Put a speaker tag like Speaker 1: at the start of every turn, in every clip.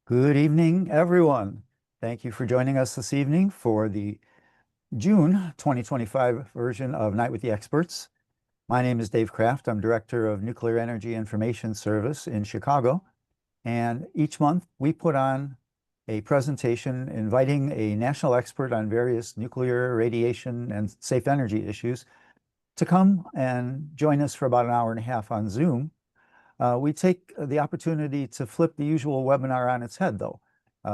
Speaker 1: Good evening, everyone. Thank you for joining us this evening for the June 2025 version of Night with the Experts. My name is Dave Kraft. I'm Director of Nuclear Energy Information Service in Chicago. And each month we put on a presentation inviting a national expert on various nuclear, radiation, and safe energy issues to come and join us for about an hour and a half on Zoom. We take the opportunity to flip the usual webinar on its head, though.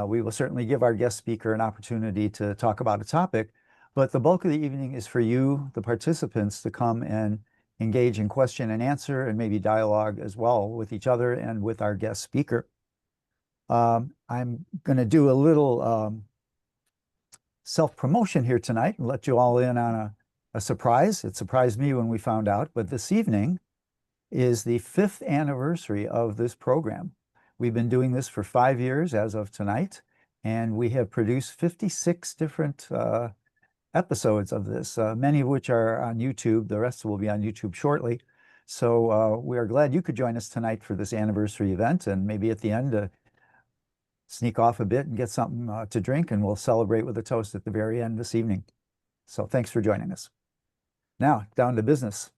Speaker 1: We will certainly give our guest speaker an opportunity to talk about a topic, but the bulk of the evening is for you, the participants, to come and engage in question and answer and maybe dialogue as well with each other and with our guest speaker. I'm going to do a little self-promotion here tonight and let you all in on a surprise. It surprised me when we found out, but this evening is the 5th anniversary of this program. We've been doing this for 5 years as of tonight, and we have produced 56 different episodes of this, many of which are on YouTube. The rest will be on YouTube shortly. So we are glad you could join us tonight for this anniversary event, and maybe at the end sneak off a bit and get something to drink, and we'll celebrate with a toast at the very end this evening. So thanks for joining us. Now, down to business.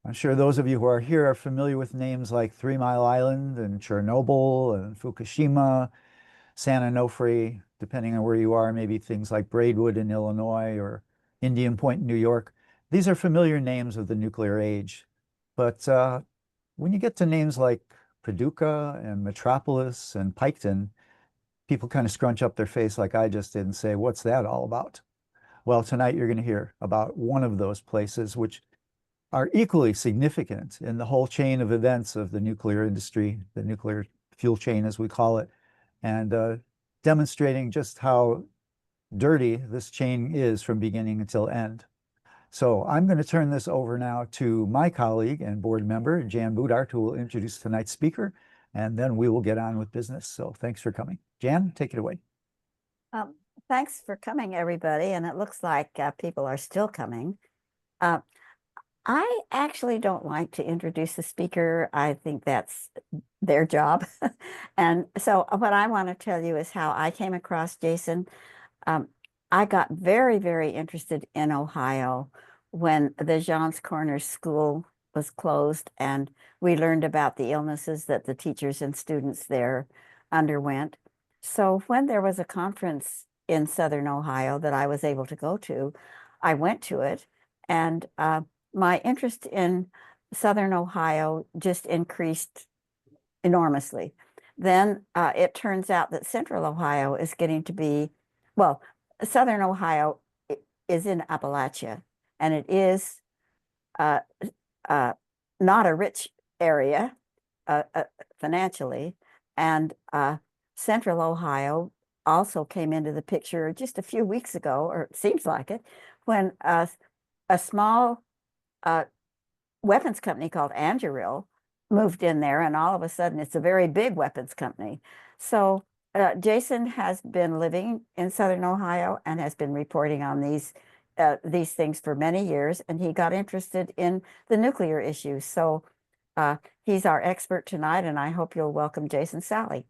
Speaker 1: I'm sure those of you who are here are familiar with names like 3 Mile Island and Chernobyl and Fukushima, San Onofre, depending on where you are, maybe things like Braidwood in Illinois or Indian Point in New York. These are familiar names of the nuclear age. But when you get to names like Paducah and Metropolis and Piketon, people kind of scrunch up their face like I just did and say, what's that all about? Well, tonight you're going to hear about one of those places, which are equally significant in the whole chain of events of the nuclear industry, the nuclear fuel chain, as we call it, and demonstrating just how dirty this chain is from beginning until end. So I'm going to turn this over now to my colleague and board member, Jan Boudart, who will introduce tonight's speaker, and then we will get on with business. So thanks for coming. Jan, take it away.
Speaker 2: Thanks for coming, everybody. And it looks like people are still coming. I actually don't like to introduce the speaker. I think that's their job. And so what I want to tell you is how I came across Jason. I got very, very interested in Ohio when the Johns Corner School was closed, and we learned about the illnesses that the teachers and students there underwent. So when there was a conference in Southern Ohio that I was able to go to, I went to it, and my interest in Southern Ohio just increased enormously. Then it turns out that Central Ohio is getting to be, well, Southern Ohio is in Appalachia, and it is not a rich area financially. And Central Ohio also came into the picture just a few weeks ago, or it seems like it, when a small weapons company called Anduril moved in there, and all of a sudden it's a very big weapons company. So Jason has been living in Southern Ohio and has been reporting on these things for many years, and he got interested in the nuclear issue. So he's our expert tonight, and I hope you'll welcome Jason Salley.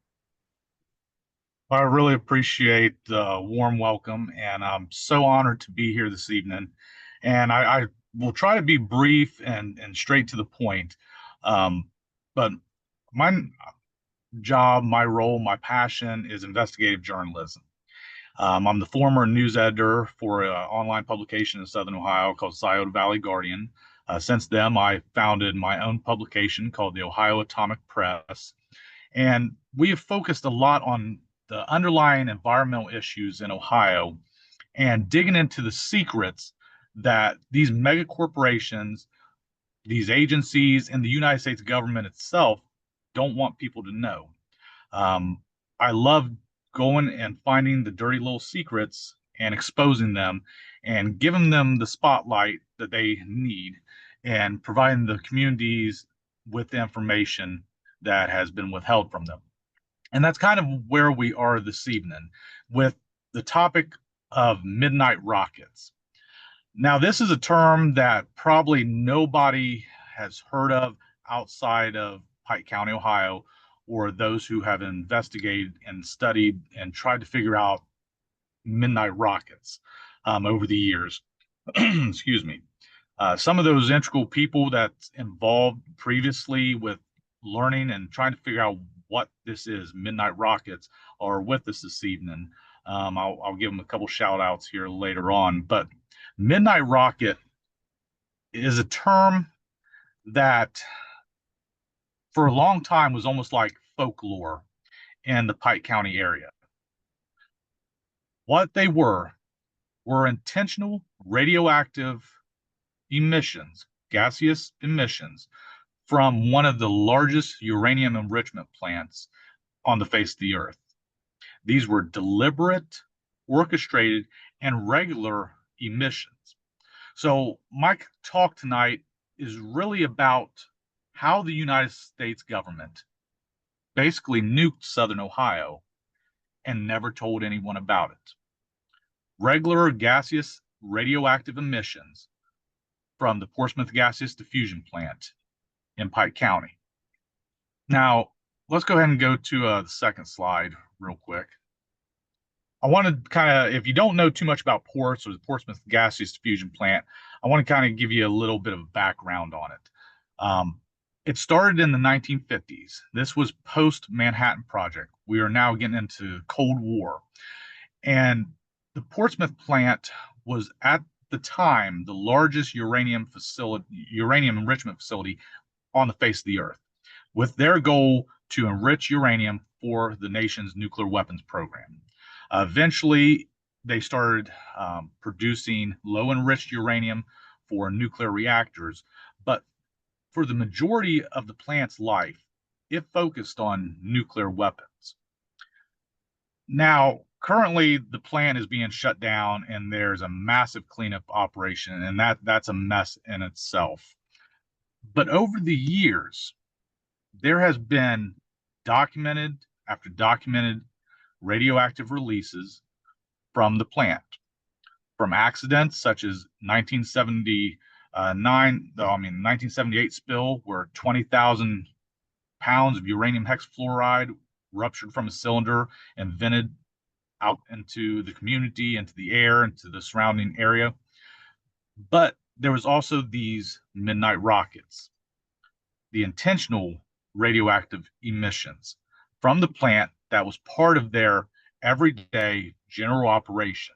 Speaker 3: I really appreciate the warm welcome, and I'm so honored to be here this evening. And I will try to be brief and straight to the point. But my job, my role, my passion is investigative journalism. I'm the former news editor for an online publication in Southern Ohio called Scioto Valley Guardian. Since then, I founded my own publication called the Ohio Atomic Press. And we have focused a lot on the underlying environmental issues in Ohio and digging into the secrets that these mega corporations, these agencies, and the United States government itself don't want people to know. I love going and finding the dirty little secrets and exposing them and giving them the spotlight that they need and providing the communities with the information that has been withheld from them. And that's kind of where we are this evening with the topic of midnight rockets. Now, this is a term that probably nobody has heard of outside of Pike County, Ohio, or those who have investigated and studied and tried to figure out midnight rockets over the years. Excuse me. Some of those integral people that's involved previously with learning and trying to figure out what this is, midnight rockets, are with us this evening. I'll give them a couple shout outs here later on. But midnight rocket is a term that for a long time was almost like folklore in the Pike County area. What they were intentional radioactive emissions, gaseous emissions from one of the largest uranium enrichment plants on the face of the earth. These were deliberate, orchestrated, and regular emissions. So my talk tonight is really about how the United States government basically nuked Southern Ohio and never told anyone about it. Regular gaseous radioactive emissions from the Portsmouth Gaseous Diffusion Plant in Pike County. Now, let's go ahead and go to the second slide real quick. I want to kind of, if you don't know too much about Ports or the Portsmouth Gaseous Diffusion Plant, I want to kind of give you a little bit of background on it. It started in the 1950s. This was post-Manhattan Project. We are now getting into Cold War. And the Portsmouth plant was at the time the largest uranium enrichment facility on the face of the earth, with their goal to enrich uranium for the nation's nuclear weapons program. Eventually, they started producing low enriched uranium for nuclear reactors, but for the majority of the plant's life, it focused on nuclear weapons. Now, currently, the plant is being shut down, and there's a massive cleanup operation, and that's a mess in itself. But over the years, there has been documented after documented radioactive releases from the plant, from accidents such as 1978 spill, where 20,000 pounds of uranium hexafluoride ruptured from a cylinder and vented out into the community, into the air, into the surrounding area. But there was also these midnight rockets, the intentional radioactive emissions from the plant that was part of their everyday general operation.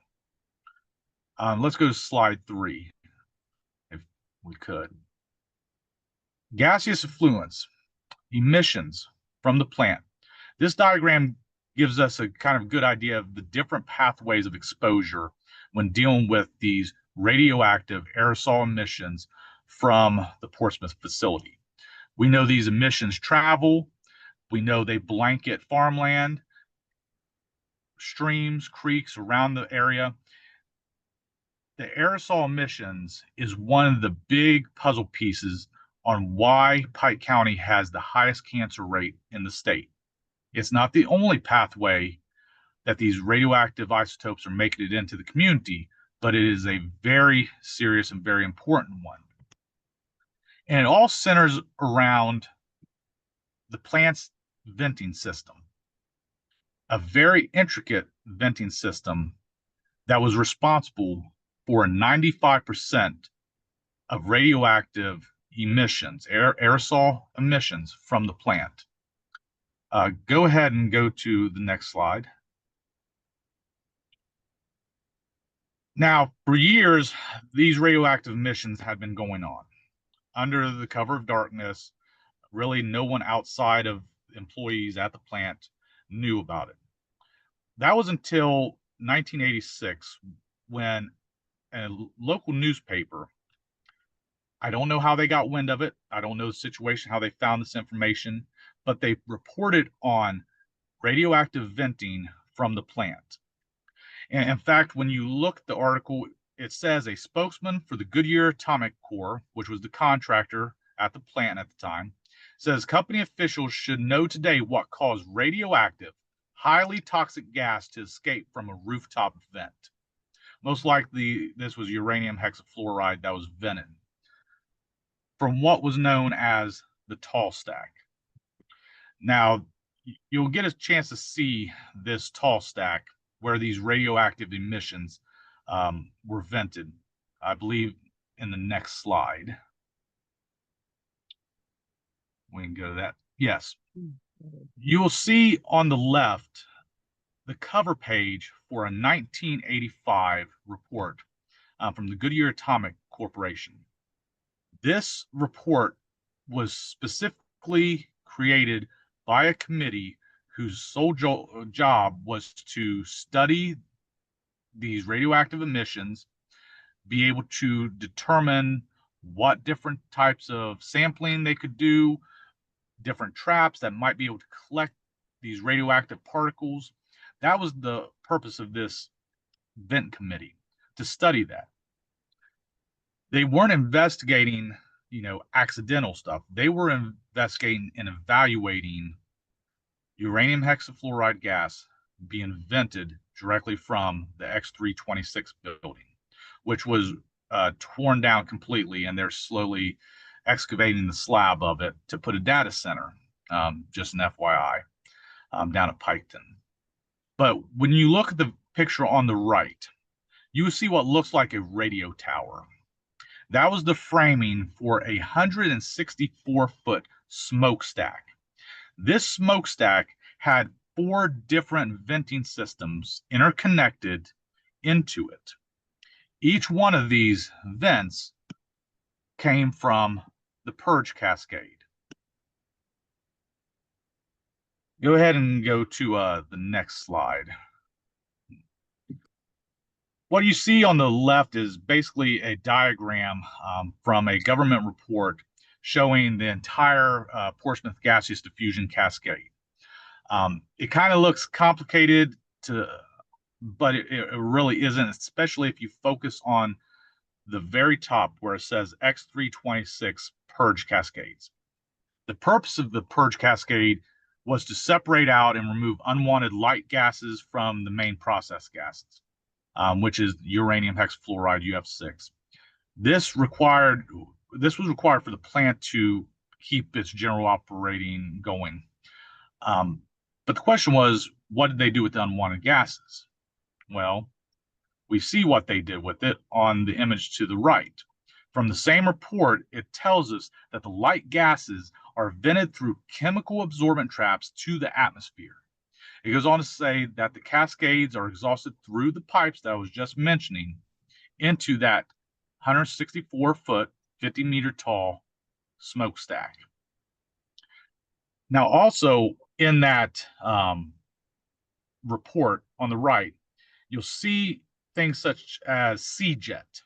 Speaker 3: Let's go to slide 3, if we could. Gaseous effluents, emissions from the plant. This diagram gives us a kind of good idea of the different pathways of exposure when dealing with these radioactive aerosol emissions from the Portsmouth facility. We know these emissions travel. We know they blanket farmland, streams, creeks around the area. The aerosol emissions is one of the big puzzle pieces on why Pike County has the highest cancer rate in the state. It's not the only pathway that these radioactive isotopes are making it into the community, but it is a very serious and very important one. And it all centers around the plant's venting system, a very intricate venting system that was responsible for 95% of radioactive emissions, aerosol emissions from the plant. Go ahead and go to the next slide. Now, for years, these radioactive emissions had been going on under the cover of darkness. Really, no one outside of employees at the plant knew about it. That was until 1986, when a local newspaper, I don't know how they got wind of it, I don't know the situation, how they found this information, but they reported on radioactive venting from the plant. And in fact, when you look at the article, it says a spokesman for the Goodyear Atomic Corps, which was the contractor at the plant at the time, says company officials should know today what caused radioactive, highly toxic gas to escape from a rooftop vent. Most likely, this was uranium hexafluoride that was vented from what was known as the tall stack. Now, you'll get a chance to see this tall stack where these radioactive emissions were vented, I believe in the next slide. We can go to that. Yes. You will see on the left the cover page for a 1985 report from the Goodyear Atomic Corporation. This report was specifically created by a committee whose sole job was to study these radioactive emissions, be able to determine what different types of sampling they could do, different traps that might be able to collect these radioactive particles. That was the purpose of this vent committee, to study that. They weren't investigating, accidental stuff. They were investigating and evaluating uranium hexafluoride gas being vented directly from the X326 building, which was torn down completely, and they're slowly excavating the slab of it to put a data center, just an FYI, down at Piketon. But when you look at the picture on the right, you will see what looks like a radio tower. That was the framing for a 164-foot smokestack. This smokestack had 4 different venting systems interconnected into it. Each one of these vents came from the purge cascade. Go ahead and go to the next slide. What you see on the left is basically a diagram from a government report showing the entire Portsmouth Gaseous Diffusion cascade. It kind of looks complicated, but it really isn't, especially if you focus on the very top where it says X326 purge cascades. The purpose of the purge cascade was to separate out and remove unwanted light gases from the main process gases, which is uranium hexafluoride UF6. This was required for the plant to keep its general operating going. But the question was, what did they do with the unwanted gases? Well, we see what they did with it on the image to the right. From the same report, it tells us that the light gases are vented through chemical absorbent traps to the atmosphere. It goes on to say that the cascades are exhausted through the pipes that I was just mentioning into that 164-foot, 50-meter tall smokestack. Now, also in that report on the right, you'll see things such as C-Jet.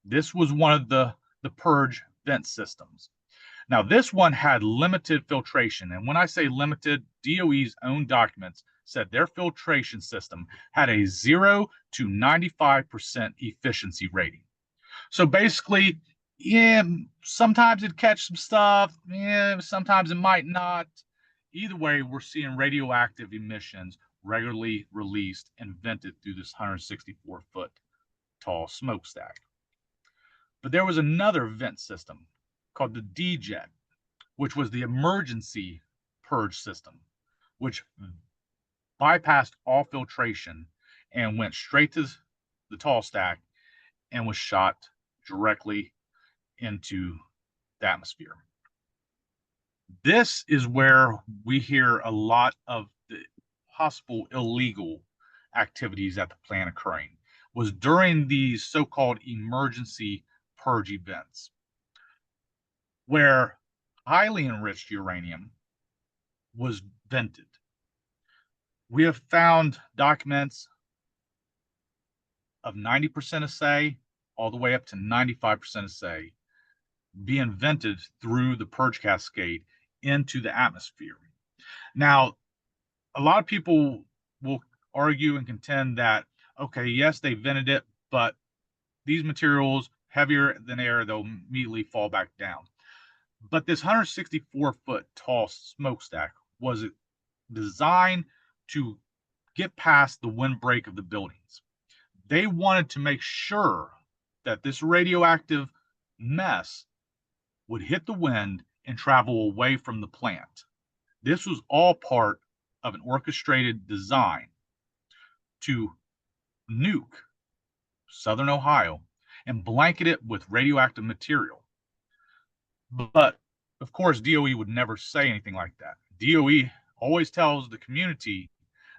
Speaker 3: This was one of the purge vent systems. Now, this one had limited filtration. And when I say limited, DOE's own documents said their filtration system had a 0 to 95% efficiency rating. So basically, sometimes it'd catch some stuff, sometimes it might not. Either way, we're seeing radioactive emissions regularly released and vented through this 164-foot tall smokestack. But there was another vent system called the D-Jet, which was the emergency purge system, which bypassed all filtration and went straight to the tall stack and was shot directly into the atmosphere. This is where we hear a lot of the possible illegal activities at the plant occurring, was during these so-called emergency purge events, where highly enriched uranium was vented. We have found documents of 90% assay all the way up to 95% assay being vented through the purge cascade into the atmosphere. Now, a lot of people will argue and contend that, okay, yes, they vented it, but these materials, heavier than air, they'll immediately fall back down. But this 164-foot tall smokestack was designed to get past the windbreak of the buildings. They wanted to make sure that this radioactive mess would hit the wind and travel away from the plant. This was all part of an orchestrated design to nuke southern Ohio and blanket it with radioactive material. But of course, DOE would never say anything like that. DOE always tells the community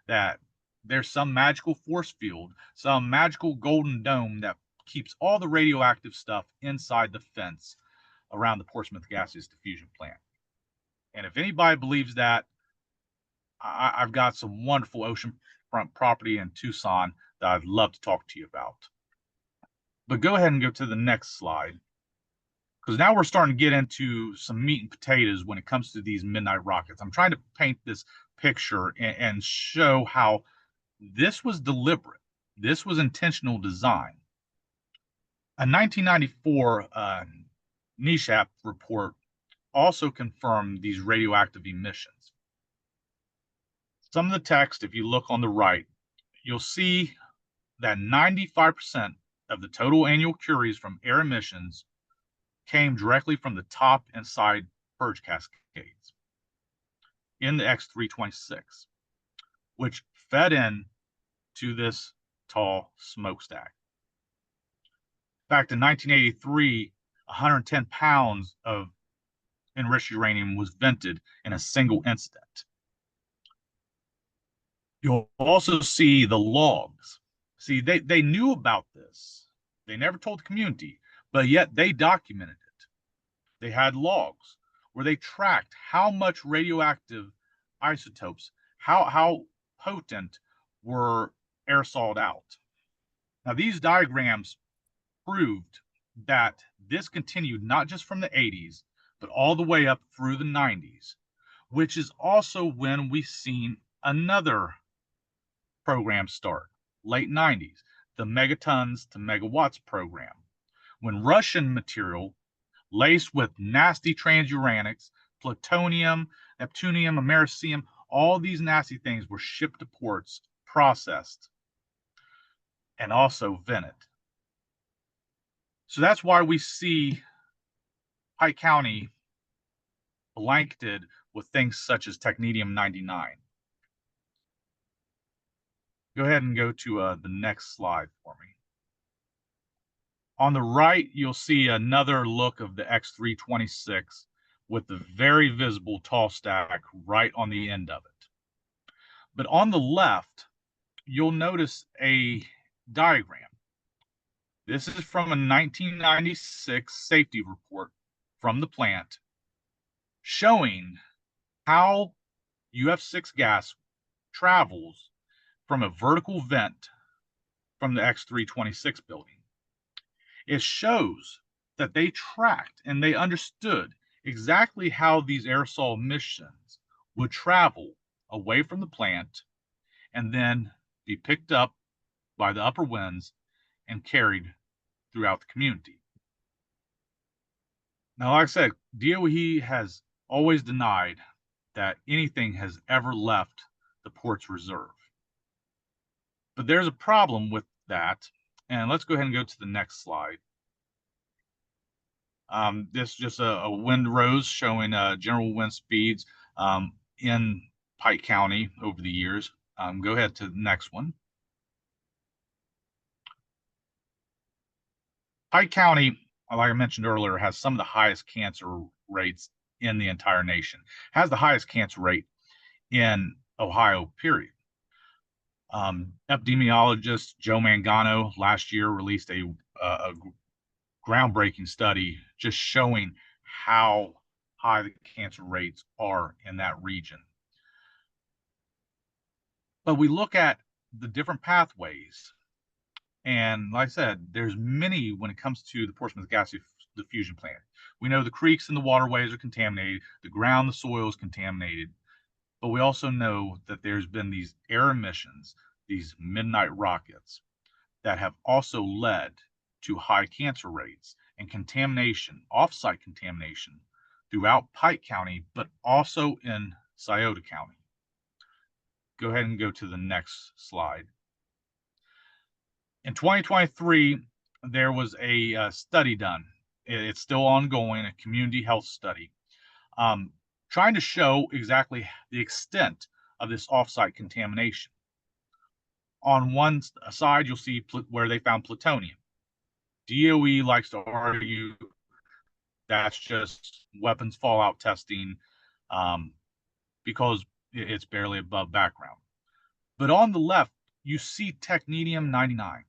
Speaker 3: that there's some magical force field, some magical golden dome that keeps all the radioactive stuff inside the fence around the Portsmouth Gaseous Diffusion Plant. And if anybody believes that, I've got some wonderful oceanfront property in Tucson that I'd love to talk to you about. But go ahead and go to the next slide, because now we're starting to get into some meat and potatoes when it comes to these midnight rockets. I'm trying to paint this picture and show how this was deliberate. This was intentional design. A 1994 NESHAP report also confirmed these radioactive emissions. Some of the text, if you look on the right, you'll see that 95% of the total annual curies from air emissions came directly from the top and side purge cascades in the X326, which fed in to this tall smokestack. In fact, in 1983, 110 pounds of enriched uranium was vented in a single incident. You'll also see the logs. See, they knew about this. They never told the community, but yet they documented it. They had logs where they tracked how much radioactive isotopes, how potent were aerosoled out. Now, these diagrams proved that this continued not just from the 80s, but all the way up through the 90s, which is also when we've seen another program start, late 90s, the megatons to megawatts program, when Russian material laced with nasty transuranics, plutonium, neptunium, americium, all these nasty things were shipped to ports, processed, and also vented. So that's why we see Pike County blanketed with things such as technetium-99. Go ahead and go to the next slide for me. On the right, you'll see another look of the X326 with the very visible tall stack right on the end of it. But on the left, you'll notice a diagram. This is from a 1996 safety report from the plant showing how UF6 gas travels from a vertical vent from the X326 building. It shows that they tracked and they understood exactly how these aerosol emissions would travel away from the plant and then be picked up by the upper winds and carried throughout the community. Now, like I said, DOE has always denied that anything has ever left the port's reserve. But there's a problem with that, and let's go ahead and go to the next slide. This is just a wind rose showing general wind speeds in Pike County over the years. Go ahead to the next one. Pike County, like I mentioned earlier, has some of the highest cancer rates in the entire nation. Has the highest cancer rate in Ohio, period. Epidemiologist Joe Mangano last year released a groundbreaking study just showing how high the cancer rates are in that region. But we look at the different pathways, and like I said, there's many when it comes to the Portsmouth Gaseous Diffusion Plant. We know the creeks and the waterways are contaminated, the ground, the soil is contaminated, but we also know that there's been these air emissions, these midnight rockets, that have also led to high cancer rates and contamination, off-site contamination throughout Pike County, but also in Scioto County. Go ahead and go to the next slide. In 2023, there was a study done. It's still ongoing, a community health study, trying to show exactly the extent of this offsite contamination. On one side, you'll see where they found plutonium. DOE likes to argue that's just weapons fallout testing because it's barely above background. But on the left, you see technetium-99.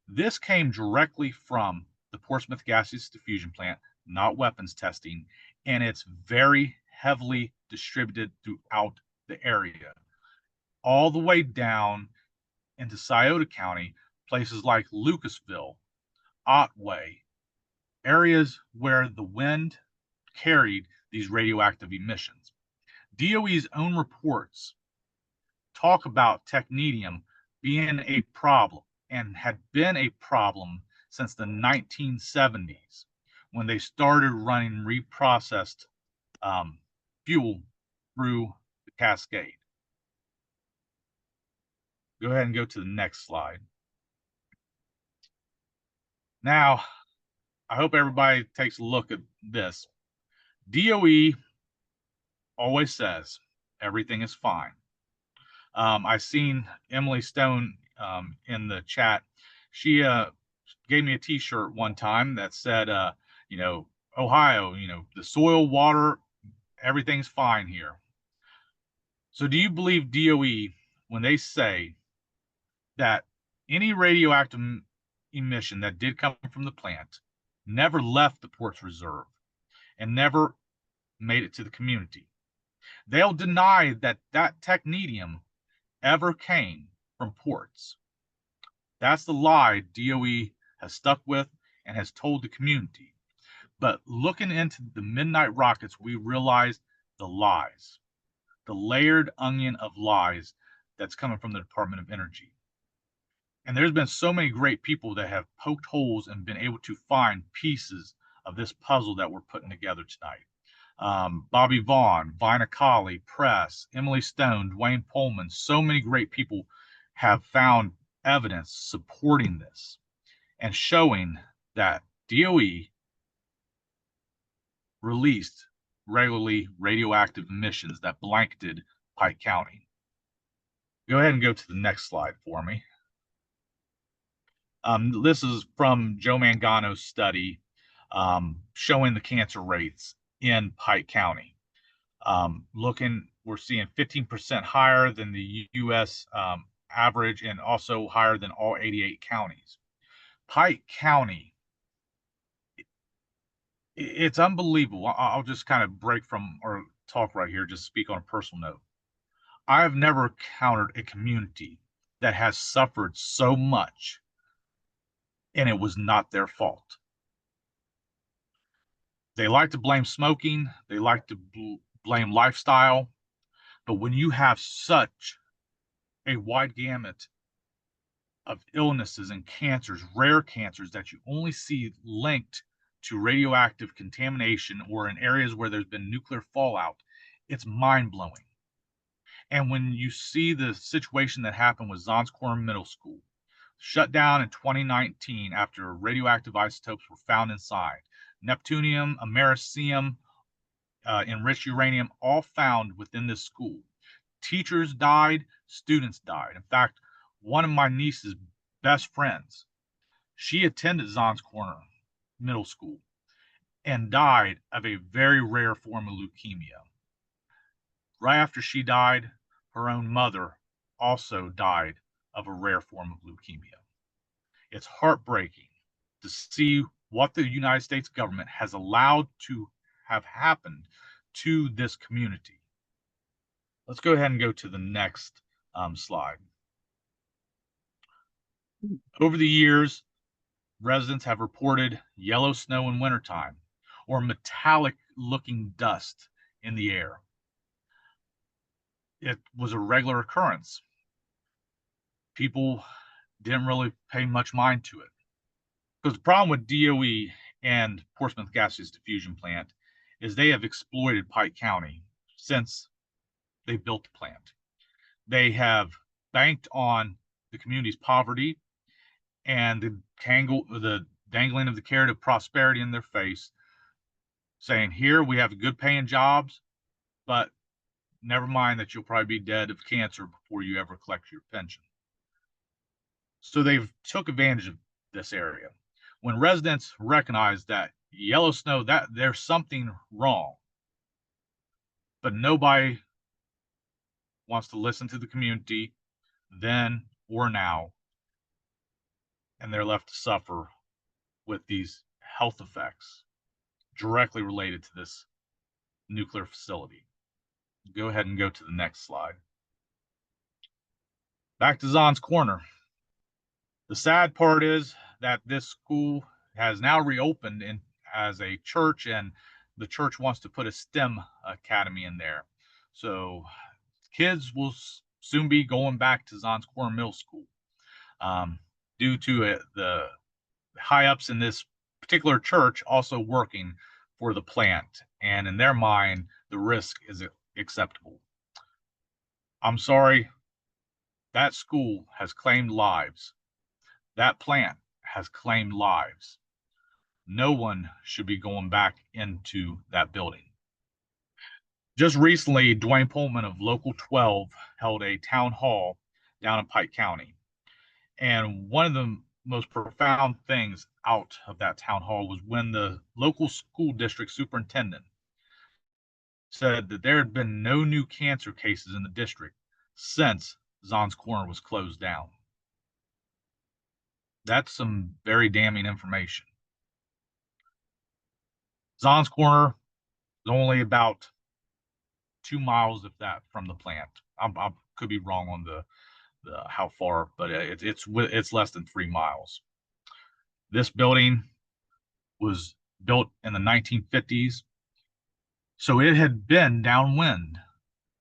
Speaker 3: This came directly from the Portsmouth Gaseous Diffusion Plant, not weapons testing, and it's very heavily distributed throughout the area, all the way down into Scioto County, places like Lucasville, Otway, areas where the wind carried these radioactive emissions. DOE's own reports talk about technetium being a problem and had been a problem since the 1970s when they started running reprocessed fuel through the cascade. Go ahead and go to the next slide. Now, I hope everybody takes a look at this. DOE always says everything is fine. I've seen Emily Stone in the chat. She gave me a T-shirt one time that said, Ohio, the soil, water, everything's fine here. So do you believe DOE when they say that any radioactive emission that did come from the plant never left the Ports Reserve and never made it to the community? They'll deny that technetium ever came from ports. That's the lie DOE has stuck with and has told the community. But looking into the midnight rockets, we realized the lies, the layered onion of lies that's coming from the Department of Energy. And there's been so many great people that have poked holes and been able to find pieces of this puzzle that we're putting together tonight. Bobby Vaughn, Vina Colley, Press, Emily Stone, Dwayne Pullman, so many great people have found evidence supporting this and showing that DOE released regularly radioactive emissions that blanketed Pike County. Go ahead and go to the next slide for me. This is from Joe Mangano's study showing the cancer rates in Pike County. We're seeing 15% higher than the U.S. Average and also higher than all 88 counties. Pike County, it's unbelievable. I'll just kind of break from or talk right here, just speak on a personal note. I have never encountered a community that has suffered so much and it was not their fault. They like to blame smoking. They like to blame lifestyle. But when you have such a wide gamut of illnesses and cancers, rare cancers that you only see linked to radioactive contamination or in areas where there's been nuclear fallout, it's mind-blowing. And when you see the situation that happened with Zonscorn Middle School, shut down in 2019 after radioactive isotopes were found inside, neptunium, americium, enriched uranium, all found within this school. Teachers died, students died. In fact, one of my niece's best friends, she attended Zonscorn Middle School and died of a very rare form of leukemia. Right after she died, her own mother also died of a rare form of leukemia. It's heartbreaking to see what the United States government has allowed to have happened to this community. Let's go ahead and go to the next slide. Over the years, residents have reported yellow snow in wintertime or metallic looking dust in the air. It was a regular occurrence. People didn't really pay much mind to it. Because the problem with DOE and Portsmouth Gaseous Diffusion Plant is they have exploited Pike County since they built the plant. They have banked on the community's poverty and the dangling of the carrot of prosperity in their face, saying, here we have good paying jobs, but Never mind that you'll probably be dead of cancer before you ever collect your pension. So they've took advantage of this area. When residents recognize that yellow snow, that there's something wrong, but nobody wants to listen to the community then or now, and they're left to suffer with these health effects directly related to this nuclear facility. Go ahead and go to the next slide. Back to Zahn's Corner. The sad part is that this school has now reopened as a church, and the church wants to put a STEM academy in there. So kids will soon be going back to Zahn's Corner Middle School due to the high ups in this particular church also working for the plant. And in their mind, the risk is acceptable. I'm sorry, that school has claimed lives. That plant has claimed lives. No one should be going back into that building. Just recently, Dwayne Pullman of Local 12 held a town hall down in Pike County. And one of the most profound things out of that town hall was when the local school district superintendent said that there had been no new cancer cases in the district since Zahn's Corner was closed down. That's some very damning information. Zahn's Corner is only about 2 miles, if that, from the plant. I could be wrong on the how far, but it's less than 3 miles. This building was built in the 1950s, so it had been downwind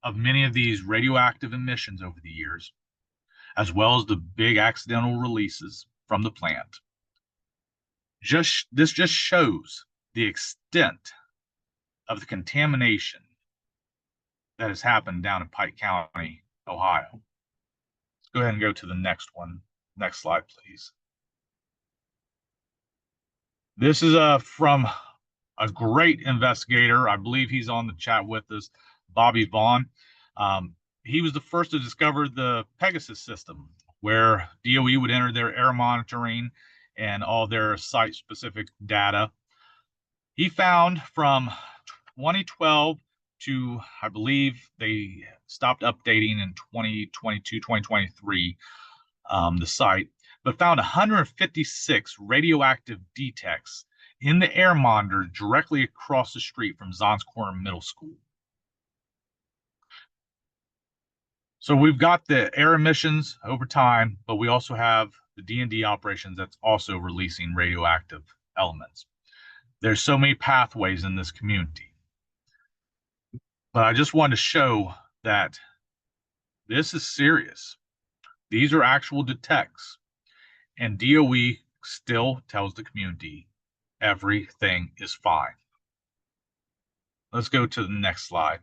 Speaker 3: of many of these radioactive emissions over the years, as well as the big accidental releases from the plant. This just shows the extent of the contamination that has happened down in Pike County, Ohio. Let's go ahead and go to the next one. Next slide, please. This is from a great investigator. I believe he's on the chat with us, Bobby Vaughn. He was the first to discover the Pegasus system, where DOE would enter their air monitoring and all their site-specific data. He found from 2012 to, I believe they stopped updating in 2022, 2023, the site, but found 156 radioactive detects in the air monitor directly across the street from Zahn's Corner Middle School. So we've got the air emissions over time, but we also have the D&D operations that's also releasing radioactive elements. There's so many pathways in this community. But I just wanted to show that this is serious. These are actual detects, and DOE still tells the community everything is fine. Let's go to the next slide.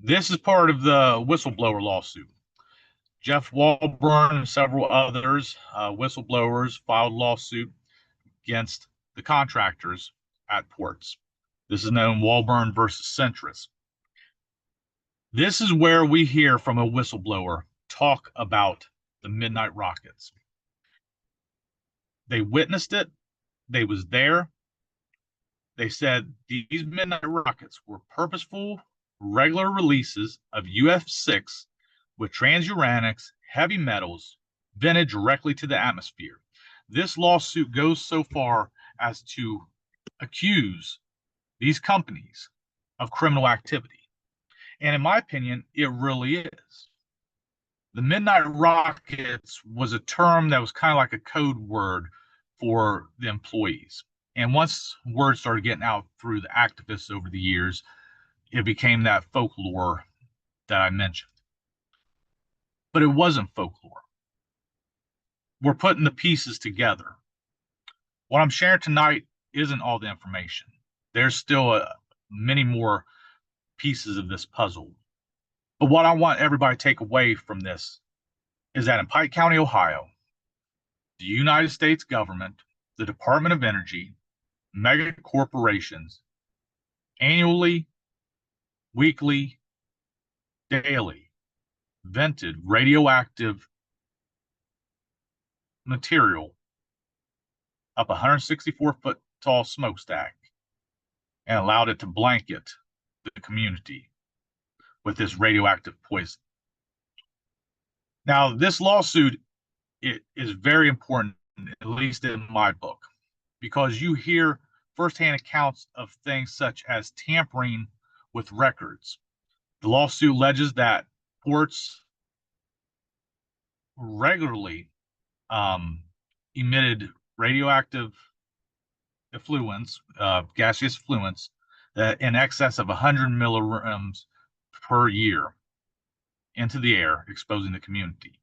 Speaker 3: This is part of the whistleblower lawsuit. Jeff Walburn and several others, whistleblowers, filed lawsuit against the contractors at ports. This is known Walburn versus Centrus. This is where we hear from a whistleblower talk about the midnight rockets. They witnessed it. They was there. They said these midnight rockets were purposeful, regular releases of UF6 with transuranics, heavy metals, vented directly to the atmosphere. This lawsuit goes so far as to accuse these companies of criminal activity. And in my opinion, it really is. The midnight rockets was a term that was kind of like a code word for the employees. And once word started getting out through the activists over the years, it became that folklore that I mentioned. But it wasn't folklore. We're putting the pieces together. What I'm sharing tonight isn't all the information. There's still many more pieces of this puzzle. But what I want everybody to take away from this is that in Pike County, Ohio, the United States government, the Department of Energy, mega corporations, annually, weekly, daily, vented radioactive material up a 164-foot tall smokestack and allowed it to blanket the community with this radioactive poison. Now, this lawsuit is very important, at least in my book, because you hear firsthand accounts of things such as tampering with records. The lawsuit alleges that ports regularly emitted radioactive effluents, gaseous effluents, that in excess of 100 milligrams per year into the air, exposing the community.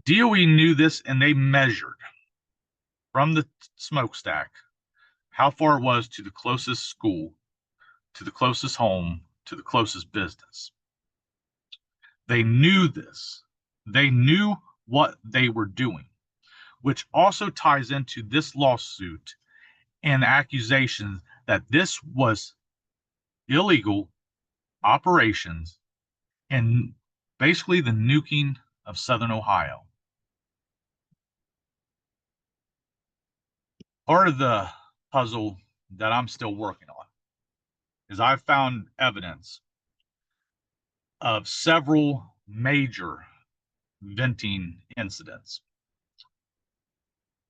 Speaker 3: DOE knew this, and they measured from the smokestack how far it was to the closest school, to the closest home, to the closest business. They knew this. They knew what they were doing, which also ties into this lawsuit and accusations that this was illegal operations and basically the nuking of Southern Ohio. Part of the puzzle that I'm still working on is I've found evidence of several major venting incidents.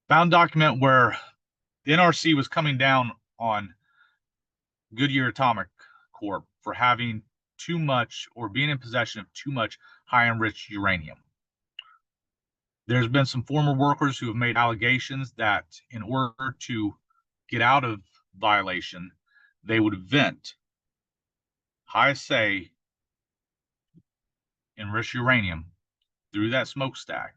Speaker 3: Found document where the NRC was coming down on Goodyear Atomic Corp for having too much or being in possession of too much high enriched uranium. There's been some former workers who have made allegations that in order to get out of violation, they would vent high assay enriched uranium through that smokestack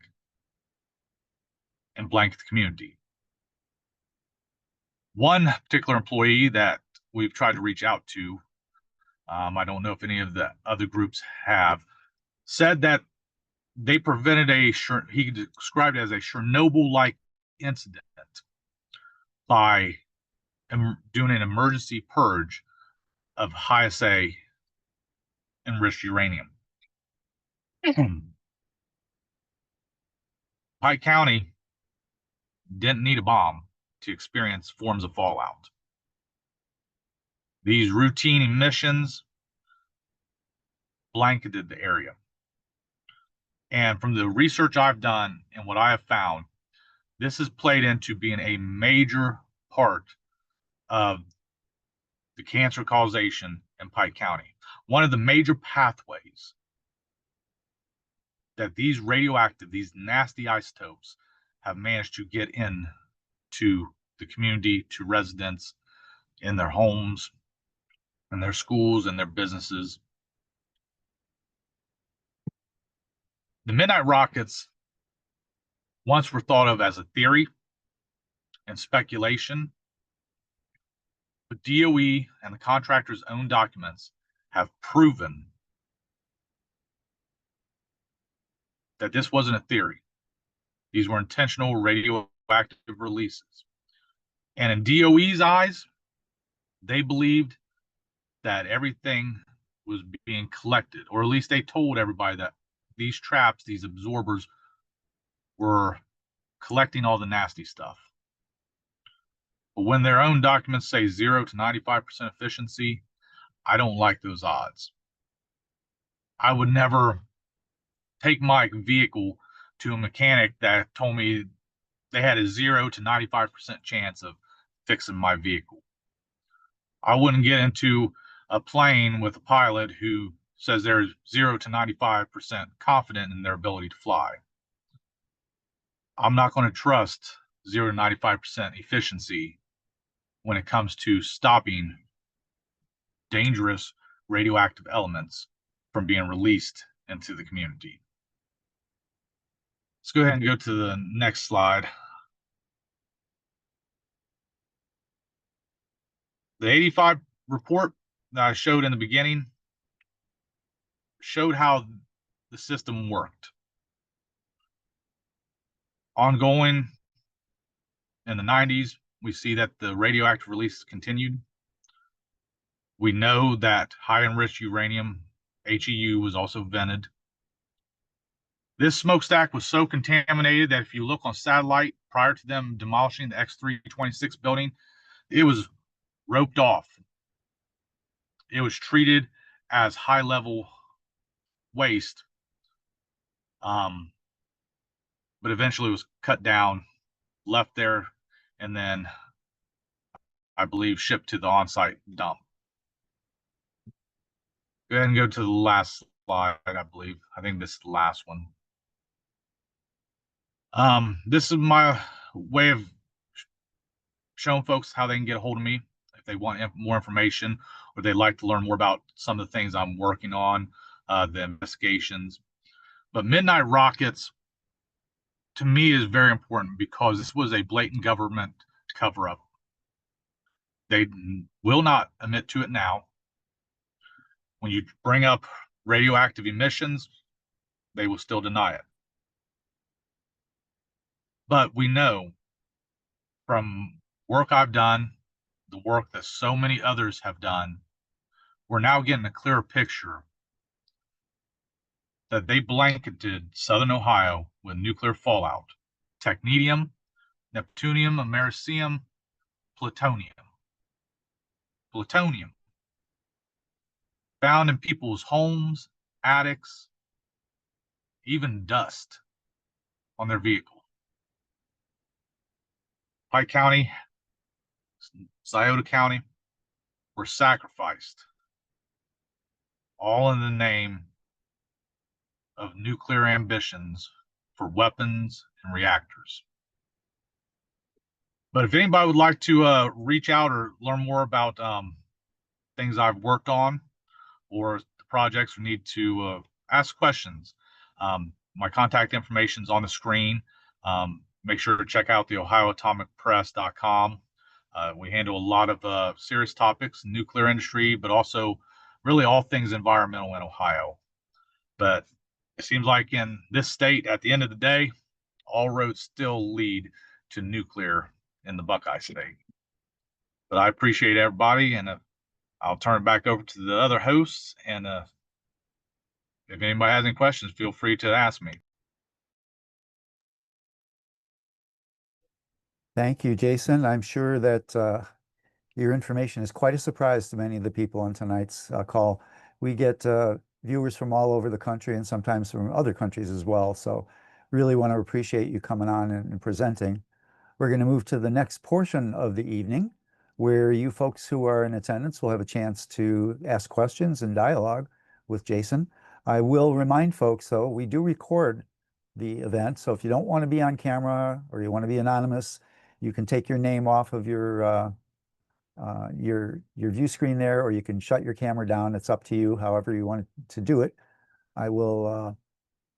Speaker 3: and blanket the community. One particular employee that we've tried to reach out to, I don't know if any of the other groups have, said that they prevented he described it as a Chernobyl-like incident by doing an emergency purge of high assay enriched uranium. Pike County didn't need a bomb to experience forms of fallout. These routine emissions blanketed the area. And from the research I've done and what I have found, this has played into being a major part of the cancer causation in Pike County. One of the major pathways that these radioactive, these nasty isotopes have managed to get in to the community, to residents, in their homes, in their schools, and their businesses. The Midnight Rockets once were thought of as a theory and speculation, but DOE and the contractor's own documents have proven that this wasn't a theory. These were intentional radioactive releases. And in DOE's eyes, they believed that everything was being collected, or at least they told everybody that these traps, these absorbers, were collecting all the nasty stuff. But when their own documents say 0 to 95% efficiency, I don't like those odds. I would never take my vehicle to a mechanic that told me they had a 0 to 95% chance of fixing my vehicle. I wouldn't get into a plane with a pilot who says they're 0 to 95% confident in their ability to fly. I'm not going to trust 0 to 95% efficiency when it comes to stopping dangerous radioactive elements from being released into the community. Let's go ahead and go to the next slide. The 85 report that I showed in the beginning showed how the system worked. Ongoing in the 90s, we see that the radioactive release continued. We know that high enriched uranium, HEU, was also vented. This smokestack was so contaminated that if you look on satellite prior to them demolishing the X326 building, it was roped off. It was treated as high level waste, but eventually was cut down, left there, and then I believe shipped to the on-site dump. Go ahead and go to the last slide, I believe. I think this is the last one. This is my way of showing folks how they can get a hold of me if they want more information or they'd like to learn more about some of the things I'm working on, the investigations. But Midnight Rockets, to me, is very important because this was a blatant government cover-up. They will not admit to it now. When you bring up radioactive emissions, they will still deny it. But we know from work I've done, the work that so many others have done, we're now getting a clearer picture that they blanketed Southern Ohio with nuclear fallout, technetium, neptunium, americium, plutonium. Plutonium found in people's homes, attics, even dust on their vehicle. Pike County, Scioto County were sacrificed, all in the name of nuclear ambitions for weapons and reactors. But if anybody would like to reach out or learn more about things I've worked on or the projects, or need to ask questions, my contact information is on the screen. Make sure to check out the ohioatomicpress.com. We handle a lot of serious topics, nuclear industry, but also really all things environmental in Ohio. But it seems like in this state, at the end of the day, all roads still lead to nuclear in the Buckeye State. But I appreciate everybody, and I'll turn it back over to the other hosts. And if anybody has any questions, feel free to ask me.
Speaker 1: Thank you, Jason. I'm sure that your information is quite a surprise to many of the people on tonight's call. We get viewers from all over the country and sometimes from other countries as well. So really want to appreciate you coming on and presenting. We're going to move to the next portion of the evening, where you folks who are in attendance will have a chance to ask questions and dialogue with Jason. I will remind folks, though, we do record the event. So if you don't want to be on camera or you want to be anonymous, you can take your name off of your view screen there, or you can shut your camera down. It's up to you, however you want to do it. I will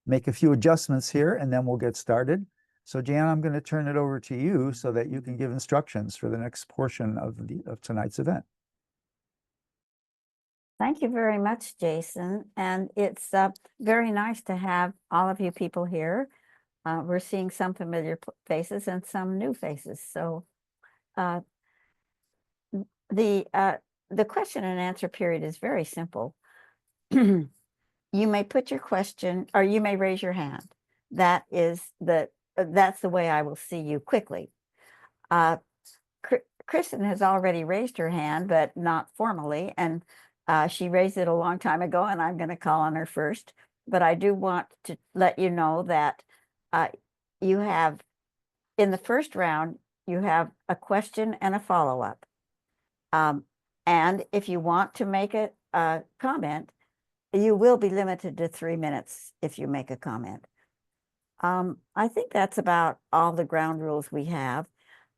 Speaker 1: make a few adjustments here and then we'll get started. So Jan, I'm going to turn it over to you so that you can give instructions for the next portion of tonight's event.
Speaker 2: Thank you very much, Jason. And it's very nice to have all of you people here. We're seeing some familiar faces and some new faces. So the question and answer period is very simple. You may put your question, or you may raise your hand. That's the way I will see you quickly. Kristen has already raised her hand, but not formally, and she raised it a long time ago, and I'm going to call on her first. But I do want to let you know that you have, in the first round, you have a question and a follow-up. And if you want to make a comment, you will be limited to 3 minutes if you make a comment. I think that's about all the ground rules we have.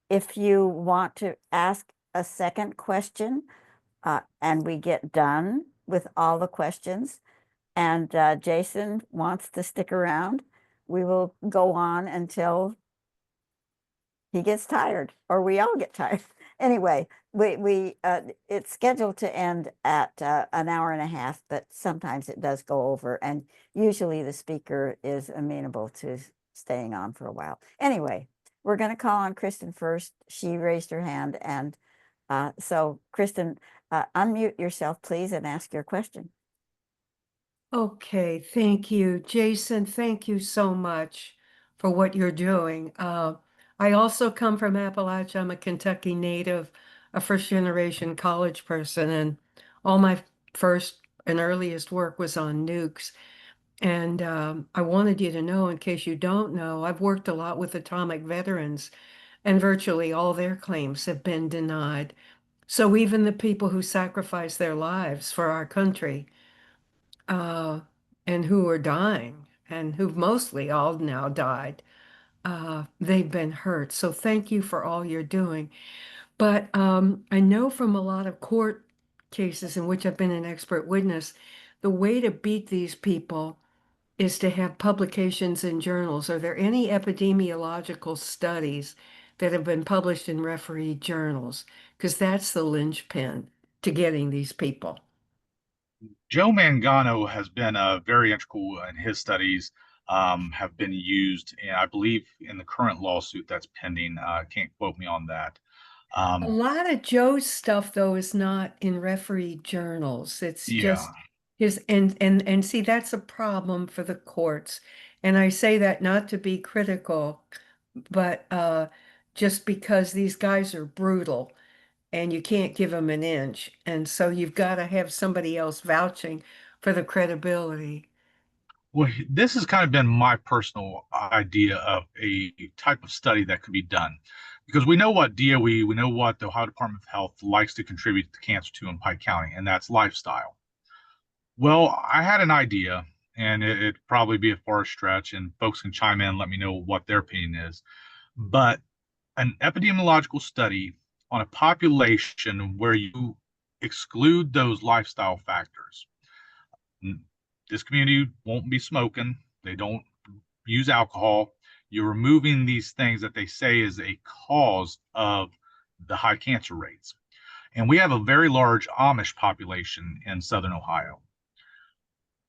Speaker 2: If you want to ask a second question and we get done with all the questions and Jason wants to stick around, we will go on until he gets tired or we all get tired. Anyway, it's scheduled to end at an hour and a half, but sometimes it does go over, and usually the speaker is amenable to staying on for a while. Anyway, we're going to call on Kristen first. She raised her hand, and So Kristen, unmute yourself, please, and ask your question.
Speaker 4: Okay, thank you. Jason, thank you so much for what you're doing. I also come from Appalachia. I'm a Kentucky native, a first generation college person, and all my first and earliest work was on nukes. And I wanted you to know, in case you don't know, I've worked a lot with atomic veterans, and virtually all their claims have been denied. So even the people who sacrificed their lives for our country, uh, and who are dying and who've mostly all now died, they've been hurt. So thank you for all you're doing. But I know from a lot of court cases in which I've been an expert witness, the way to beat these people is to have publications in journals. Are there any epidemiological studies that have been published in referee journals? Because that's the linchpin to getting these people.
Speaker 3: Joe Mangano has been very integral, and his studies have been used, and I believe in the current lawsuit that's pending. Can't quote me on that.
Speaker 4: A lot of Joe's stuff, though, is not in referee journals. It's
Speaker 3: Yeah.
Speaker 4: just his, and see, that's a problem for the courts. And I say that not to be critical, but just because these guys are brutal and you can't give them an inch. And so you've got to have somebody else vouching for the credibility.
Speaker 3: Well, this has kind of been my personal idea of a type of study that could be done, because we know what DOE, we know what the Ohio Department of Health likes to contribute to cancer to in Pike County, and that's lifestyle. Well, I had an idea, and it'd probably be a far stretch, and folks can chime in and let me know what their opinion is. But an epidemiological study on a population where you exclude those lifestyle factors. This community won't be smoking. They don't use alcohol. You're removing these things that they say is a cause of the high cancer rates. And we have a very large Amish population in Southern Ohio.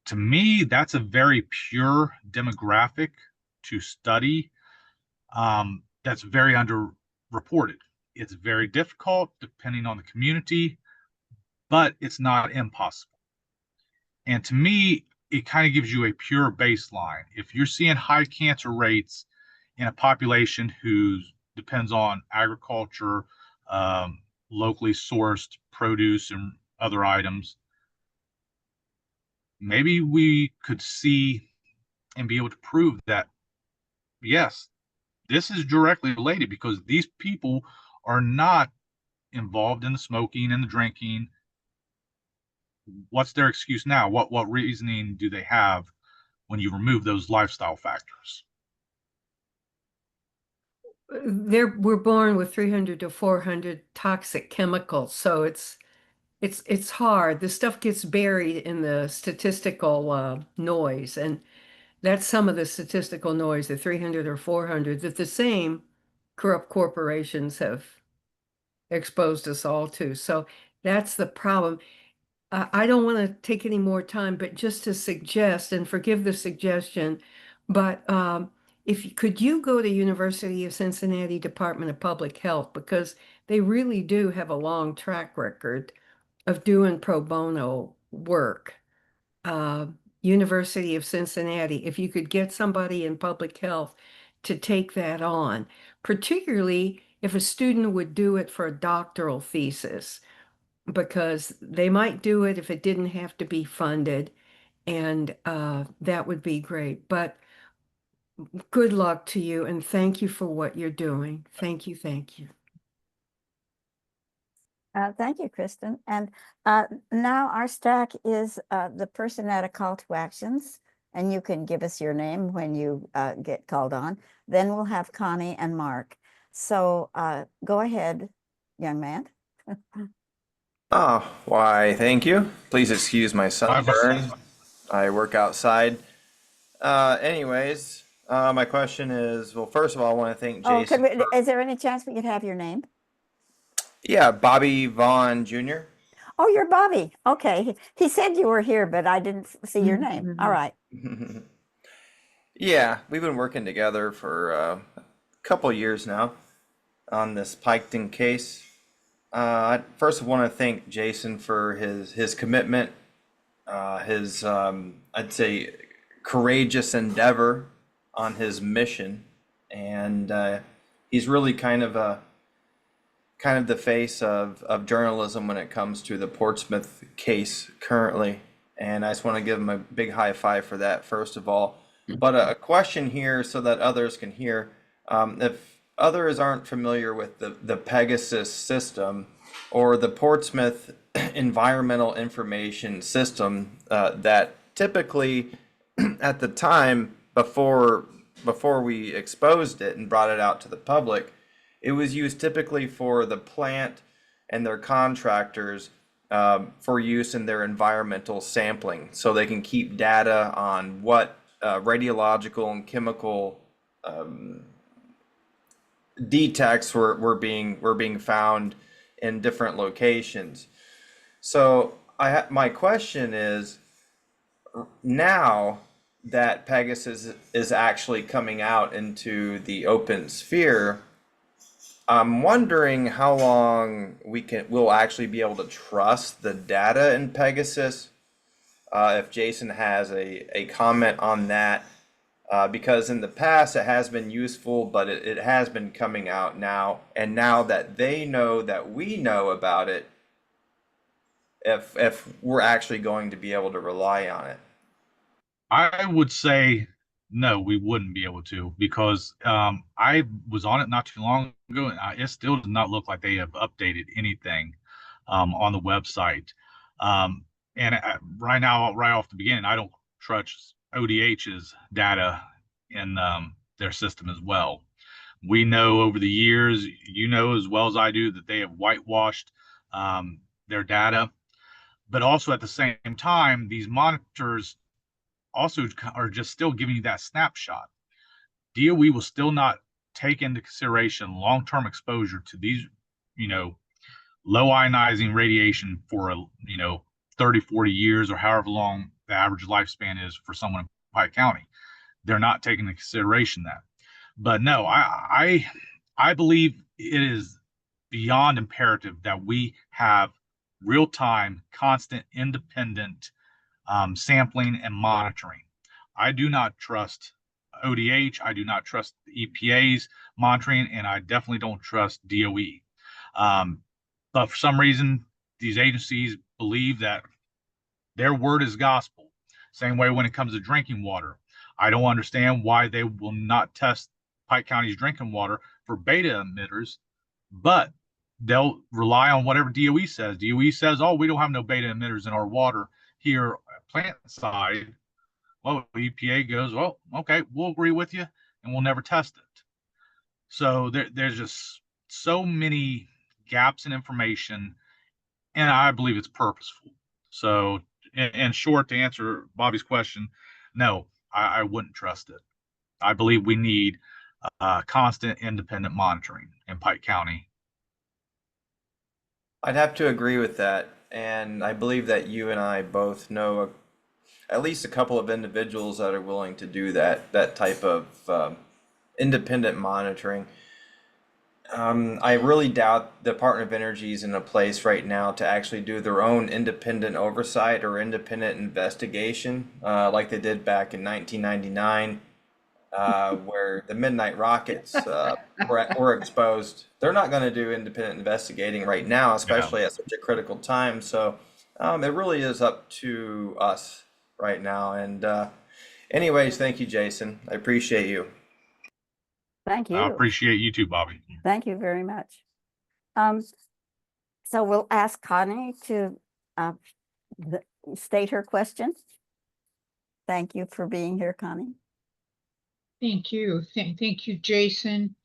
Speaker 3: To me, that's a very pure demographic to study. That's very underreported. It's very difficult depending on the community, but it's not impossible. And to me, it kind of gives you a pure baseline. If you're seeing high cancer rates in a population who depends on agriculture, locally sourced produce and other items, maybe we could see and be able to prove that, yes, this is directly related, because these people are not involved in the smoking and the drinking. What's their excuse now? What reasoning do they have when you remove those lifestyle factors?
Speaker 4: We're born with 300 to 400 toxic chemicals, so it's hard. The stuff gets buried in the statistical noise, and that's some of the statistical noise, the 300 or 400, that the same corrupt corporations have exposed us all to. So that's the problem. I don't want to take any more time, but just to suggest, and forgive the suggestion, but could you go to University of Cincinnati Department of Public Health, because they really do have a long track record of doing pro bono work. University of Cincinnati, if you could get somebody in public health to take that on, particularly if a student would do it for a doctoral thesis, because they might do it if it didn't have to be funded, and that would be great. But good luck to you, and thank you for what you're doing. Thank you, thank you.
Speaker 2: Thank you, Kristen. And now our stack is the person at a call to actions, and you can give us your name when you get called on. Then we'll have Connie and Mark. So go ahead, young man.
Speaker 5: Oh, why, thank you. Please excuse my sunburn. I work outside. Anyways, my question is, well, first of all, I want to thank
Speaker 2: Oh,
Speaker 5: Jason.
Speaker 2: is there any chance we could have your name?
Speaker 5: Yeah, Bobby Vaughn Jr.
Speaker 2: Oh, you're Bobby. Okay. He said you were here, but I didn't see your name. All right.
Speaker 5: Yeah, we've been working together for a couple years now on this Piketon case. First, I want to thank Jason for his commitment, his I'd say courageous endeavor on his mission, and he's really kind of the face of journalism when it comes to the Portsmouth case currently. And I just want to give him a big high five for that, first of all. But a question here so that others can hear. If others aren't familiar with the Pegasus system or the Portsmouth Environmental Information System, that typically at the time before we exposed it and brought it out to the public, it was used typically for the plant and their contractors for use in their environmental sampling, so they can keep data on what radiological and chemical defects were being found in different locations. So my question is, now that Pegasus is actually coming out into the open sphere, I'm wondering how long we'll actually be able to trust the data in Pegasus. If Jason has a comment on that, because in the past it has been useful, but it has been coming out now, and now that they know that we know about it, if we're actually going to be able to rely on it.
Speaker 3: I would say no, we wouldn't be able to, because I was on it not too long ago, and it still does not look like they have updated anything on the website. And right now, right off the beginning, I don't trust ODH's data in their system as well. We know over the years, you know as well as I do, that they have whitewashed their data. But also at the same time, these monitors also are just still giving you that snapshot. DOE will still not take into consideration long-term exposure to these, low ionizing radiation for 30, 40 years, or however long the average lifespan is for someone in Pike County. They're not taking into consideration that. But no, I believe it is beyond imperative that we have real-time, constant, independent sampling and monitoring. I do not trust ODH. I do not trust the EPA's monitoring, and I definitely don't trust DOE. But for some reason, these agencies believe that their word is gospel. Same way when it comes to drinking water. I don't understand why they will not test Pike County's drinking water for beta emitters, but they'll rely on whatever DOE says. DOE says, oh, we don't have no beta emitters in our water here plant side. Well, EPA goes, well, okay, we'll agree with you, and we'll never test it. So there's just so many gaps in information, and I believe it's purposeful. So, in short, to answer Bobby's question, no, I wouldn't trust it. I believe we need constant independent monitoring in Pike County.
Speaker 5: I'd have to agree with that, and I believe that you and I both know at least a couple of individuals that are willing to do that type of independent monitoring. I really doubt the Department of Energy is in a place right now to actually do their own independent oversight or independent investigation, like they did back in 1999, where the Midnight Rockets were exposed. They're not going to do independent investigating right now, especially at such a critical time. So it really is up to us right now. And anyways, thank you, Jason. I appreciate you.
Speaker 2: Thank you.
Speaker 3: I appreciate you too, Bobby.
Speaker 2: Thank you very much. So we'll ask Connie to state her question. Thank you for being here, Connie.
Speaker 6: Thank you. Thank you, Jason.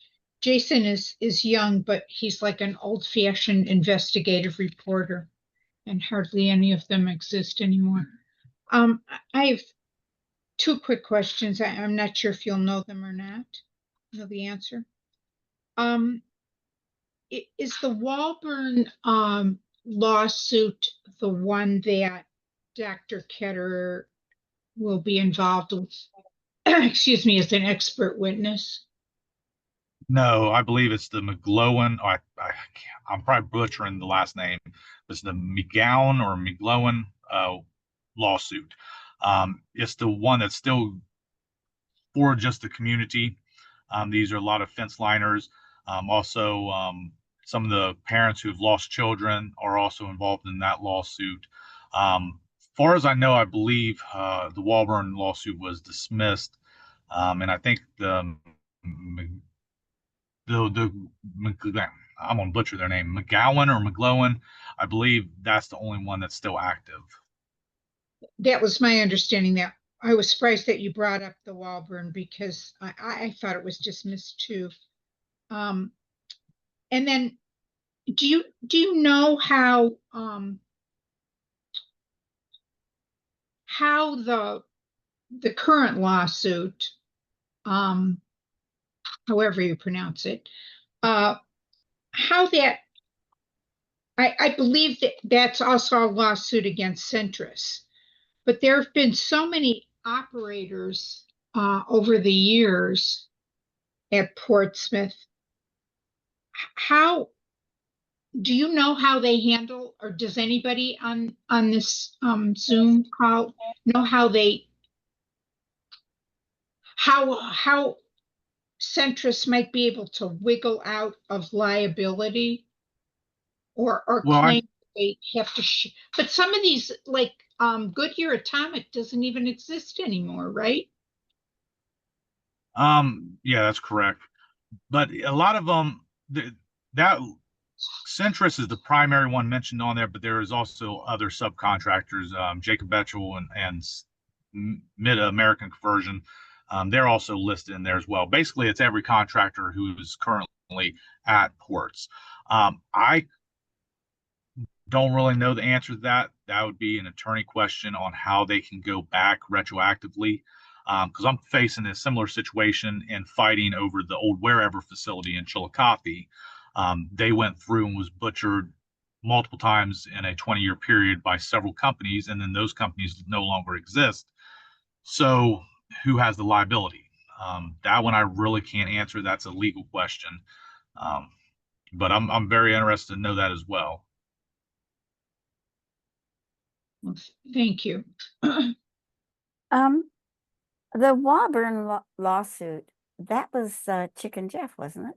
Speaker 6: Jason is young, but he's like an old-fashioned investigative reporter, and hardly any of them exist anymore. I have two quick questions. I'm not sure if you'll know them or not. Know the answer. Is the Walburn lawsuit the one that Dr. Ketter will be involved with, excuse me, as an expert witness?
Speaker 3: No, I believe it's the McGlowan. I'm probably butchering the last name. It's the McGowan or McGlowan lawsuit. It's the one that's still for just the community. These are a lot of fence liners. Also, some of the parents who've lost children are also involved in that lawsuit. Far as I know, I believe the Walburn lawsuit was dismissed, and I think the I'm gonna butcher their name, McGowan or McGlowan. I believe that's the only one that's still active.
Speaker 6: That was my understanding. That I was surprised that you brought up the Walburn because I thought it was dismissed too. And then do you know how the current lawsuit, however you pronounce it, how that I believe that that's also a lawsuit against Centrus, but there have been so many operators over the years at Portsmouth. How do you know how they handle, or does anybody on this Zoom call know how Centrus might be able to wiggle out of liability or
Speaker 3: Well,
Speaker 6: claim they have to but some of these, like Goodyear Atomic, doesn't even exist anymore, right?
Speaker 3: yeah, that's correct. But a lot of them, that Centrus is the primary one mentioned on there, but there is also other subcontractors, Jacob Betchel and Mid American Conversion. They're also listed in there as well. Basically, it's every contractor who is currently at ports. I don't really know the answer to that. That would be an attorney question on how they can go back retroactively. Because I'm facing a similar situation and fighting over the old Wherever facility in Chillicothe. They went through and was butchered multiple times in a 20-year period by several companies, and then those companies no longer exist. So who has the liability? That one I really can't answer. That's a legal question. But I'm very interested to know that as well.
Speaker 6: Well, thank you.
Speaker 2: The Walburn lawsuit, that was Chicken Jeff, wasn't it?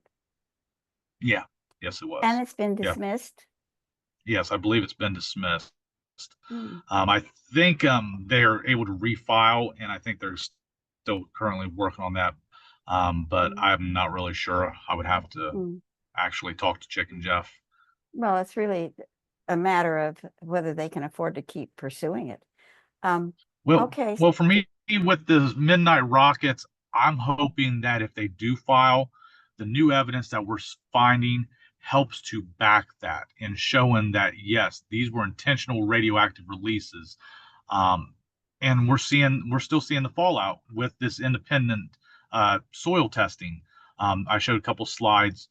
Speaker 3: Yeah. Yes, it was.
Speaker 2: And it's been
Speaker 3: Yeah.
Speaker 2: dismissed.
Speaker 3: Yes, I believe it's been dismissed.
Speaker 2: Mm.
Speaker 3: I think they're able to refile, and I think they're still currently working on that. But I'm not really sure. I would have to actually talk to Chicken Jeff.
Speaker 2: Well, it's really a matter of whether they can afford to keep pursuing it. Okay.
Speaker 3: Well, for me, with the Midnight Rockets, I'm hoping that if they do file, the new evidence that we're finding helps to back that and showing that, yes, these were intentional radioactive releases. And we're still seeing the fallout with this independent soil testing. I showed a couple slides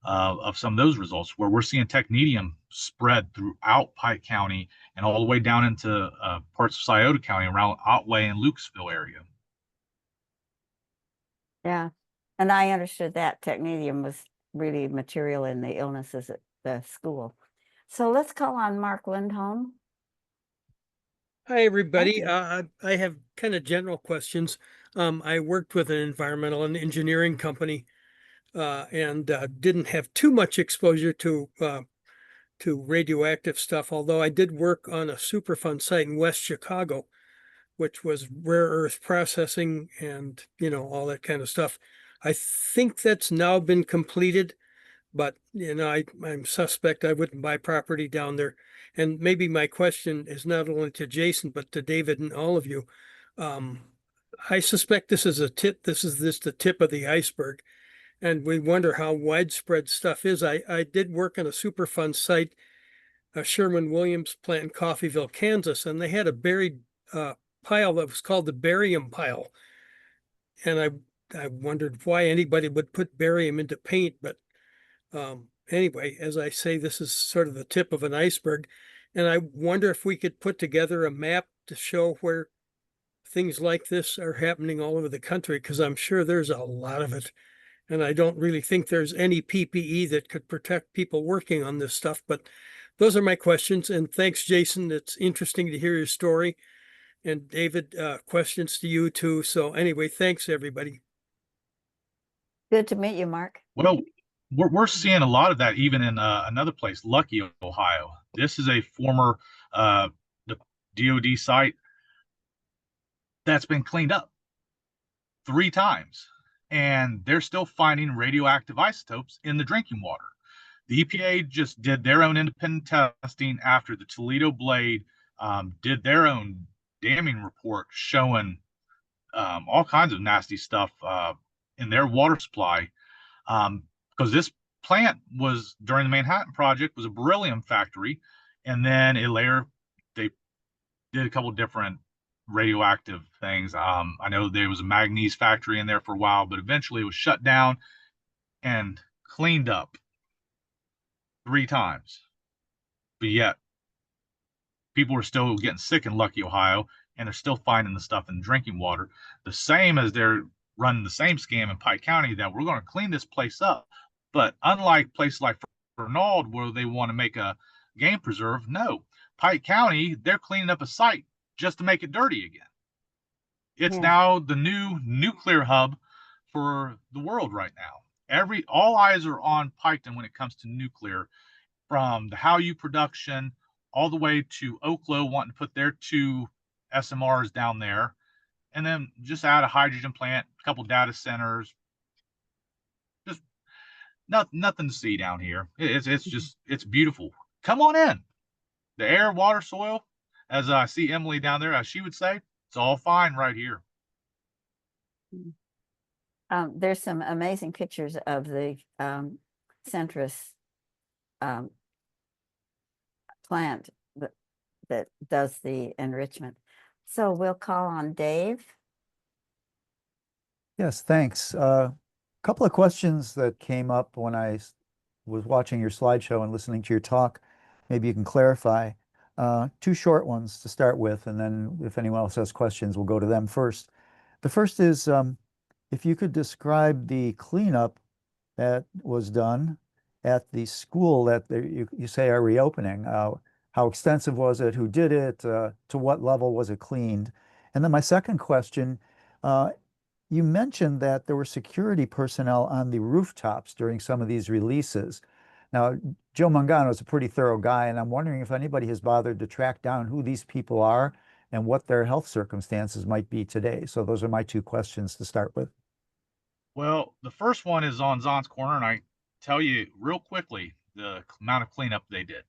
Speaker 3: of some of those results where we're seeing technetium spread throughout Pike County and all the way down into parts of Scioto County around Otway and Lucasville area.
Speaker 2: Yeah. And I understood that technedium was really material in the illnesses at the school. So let's call on Mark Lindholm.
Speaker 7: Hi, everybody.
Speaker 2: Thank
Speaker 7: I have kind of general questions. I worked with an environmental and engineering company and didn't have too much exposure to radioactive stuff, although I did work on a Superfund site in West Chicago, which was rare earth processing and, all that kind of stuff. I think that's now been completed, but, I'm suspect I wouldn't buy property down there. And maybe my question is not only to Jason, but to David and all of you. I suspect this is the tip of the iceberg. And we wonder how widespread stuff is. I did work on a Superfund site, a Sherman-Williams plant in Coffeyville, Kansas, and they had a buried pile that was called the barium pile. And I wondered why anybody would put barium into paint. But anyway, as I say, this is sort of the tip of an iceberg. And I wonder if we could put together a map to show where things like this are happening all over the country, because I'm sure there's a lot of it. And I don't really think there's any PPE that could protect people working on this stuff, but those are my questions. And thanks, Jason. It's interesting to hear your story. And David, questions to you too. So anyway, thanks everybody.
Speaker 2: Good to meet you, Mark.
Speaker 3: Well, we're seeing a lot of that even in another place, Lucky, Ohio. This is a former the DoD site that's been cleaned up 3 times, and they're still finding radioactive isotopes in the drinking water. The EPA just did their own independent testing after the Toledo Blade did their own damming report showing all kinds of nasty stuff in their water supply. Because this plant was, during the Manhattan Project, was a beryllium factory, and then they did a couple different radioactive things. I know there was a manganese factory in there for a while, but eventually it was shut down and cleaned up 3 times. But yet, people are still getting sick in Lucky, Ohio, and they're still finding the stuff in drinking water. The same as they're running the same scam in Pike County that we're going to clean this place up. But unlike places like Fernald, where they want to make a game preserve, no, Pike County, they're cleaning up a site just to make it dirty again. It's now the new nuclear hub for the world right now. All eyes are on Piketon when it comes to nuclear, from the HALU production all the way to Oklo wanting to put their 2 SMRs down there, and then just add a hydrogen plant, a couple data centers. Just nothing to see down here. It's beautiful. Come on in. The air, water, soil, as I see Emily down there, as she would say, it's all fine right here.
Speaker 2: There's some amazing pictures of the Centrus plant that does the enrichment. So we'll call on Dave.
Speaker 1: Yes, thanks. A couple of questions that came up when I was watching your slideshow and listening to your talk. Maybe you can clarify. 2 short ones to start with, and then if anyone else has questions, we'll go to them first. The first is if you could describe the cleanup that was done at the school that you say are reopening. How extensive was it? Who did it? To what level was it cleaned? And then my second question, you mentioned that there were security personnel on the rooftops during some of these releases. Now, Joe Mangano is a pretty thorough guy, and I'm wondering if anybody has bothered to track down who these people are and what their health circumstances might be today. So those are my 2 questions to start with.
Speaker 3: Well, the first one is on Zon's Corner, and I tell you real quickly the amount of cleanup they did.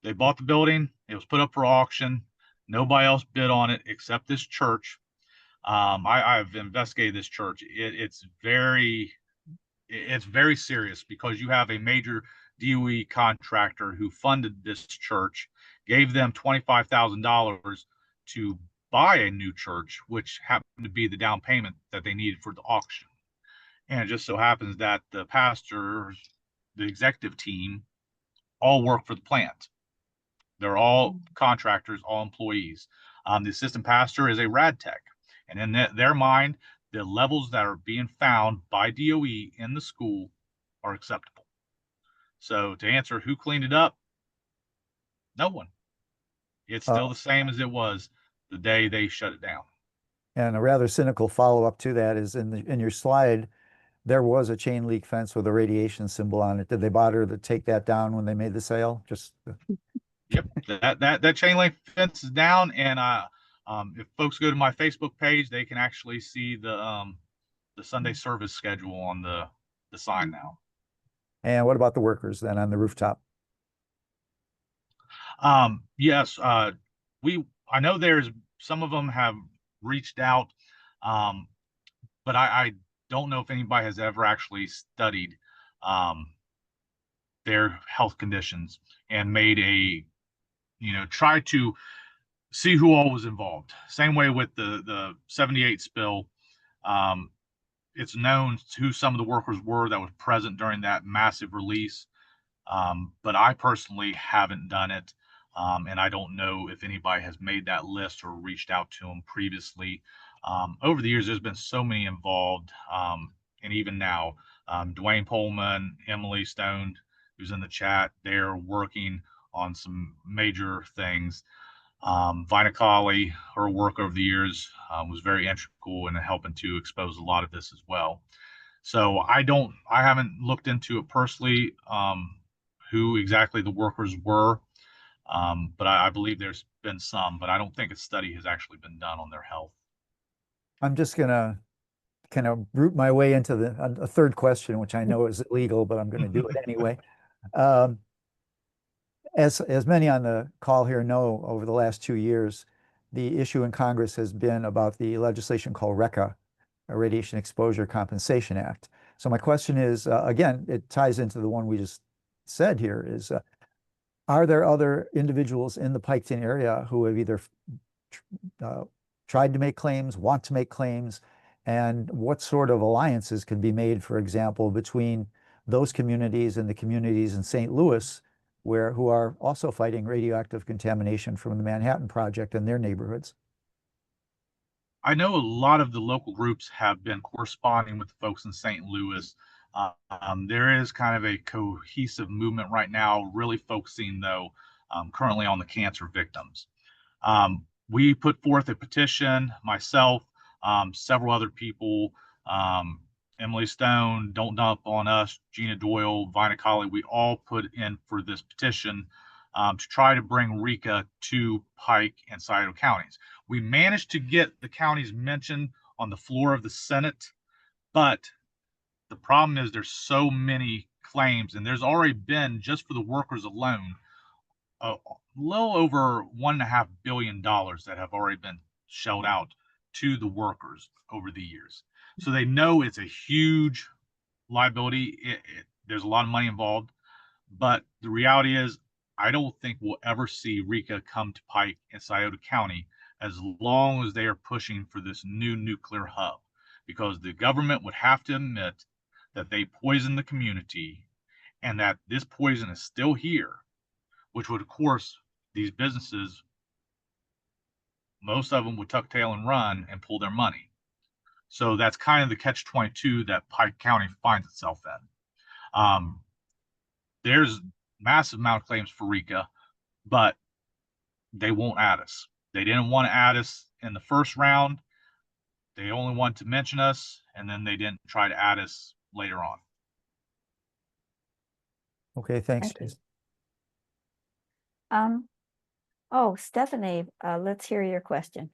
Speaker 3: They bought the building. It was put up for auction. Nobody else bid on it except this church. I've investigated this church. It's very serious because you have a major DOE contractor who funded this church, gave them $25,000 to buy a new church, which happened to be the down payment that they needed for the auction. And it just so happens that the pastors, the executive team, all work for the plant. They're all contractors, all employees. The assistant pastor is a rad tech. And in their mind, the levels that are being found by DOE in the school are acceptable. So to answer who cleaned it up, no one. It's still the same as it was the day they shut it down.
Speaker 1: And a rather cynical follow-up to that is in your slide, there was a chain link fence with a radiation symbol on it. Did they bother to take that down when they made the sale?
Speaker 3: Yep, that chain link fence is down, and if folks go to my Facebook page, they can actually see the Sunday service schedule on the sign now.
Speaker 1: And what about the workers then on the rooftop?
Speaker 3: Yes, I know there's some of them have reached out, but I don't know if anybody has ever actually studied their health conditions and made try to see who all was involved. Same way with the 78 spill. It's known who some of the workers were that was present during that massive release. But I personally haven't done it. And I don't know if anybody has made that list or reached out to them previously. Over the years, there's been so many involved, and even now, Dwayne Pullman, Emily Stone, who's in the chat, they're working on some major things. Vina Colley, her work over the years was very integral in helping to expose a lot of this as well. So I haven't looked into it personally, who exactly the workers were, but I believe there's been some, but I don't think a study has actually been done on their health.
Speaker 1: I'm just gonna kind of root my way into a third question, which I know is illegal, but I'm going to do it anyway. As many on the call here know, over the last 2 years, the issue in Congress has been about the legislation called RECA, a Radiation Exposure Compensation Act. So my question is, again, it ties into the one we just said here, is are there other individuals in the Piketon area who have either tried to make claims, want to make claims, and what sort of alliances can be made, for example, between those communities and the communities in St. Louis, who are also fighting radioactive contamination from the Manhattan Project in their neighborhoods?
Speaker 3: I know a lot of the local groups have been corresponding with the folks in St. Louis. There is kind of a cohesive movement right now, really focusing, though, currently on the cancer victims. We put forth a petition, myself, several other people, Emily Stone, Don't Dump on Us, Gina Doyle, Vina Colley, we all put in for this petition to try to bring RECA to Pike and Scioto counties. We managed to get the counties mentioned on the floor of the Senate, but the problem is there's so many claims, and there's already been, just for the workers alone, a little over $1.5 billion that have already been shelled out to the workers over the years. So they know it's a huge liability. There's a lot of money involved, but the reality is I don't think we'll ever see RECA come to Pike and Scioto County as long as they are pushing for this new nuclear hub, because the government would have to admit that they poisoned the community and that this poison is still here, which would, of course, these businesses, most of them would tuck tail and run and pull their money. So that's kind of the catch-22 that Pike County finds itself in. There's massive amount of claims for RECA, but they won't add us. They didn't want to add us in the first round. They only wanted to mention us, and then they didn't try to add us later on.
Speaker 1: Okay, thanks,
Speaker 2: Thank you.
Speaker 1: Jason.
Speaker 2: Oh, Stephanie, let's hear your question.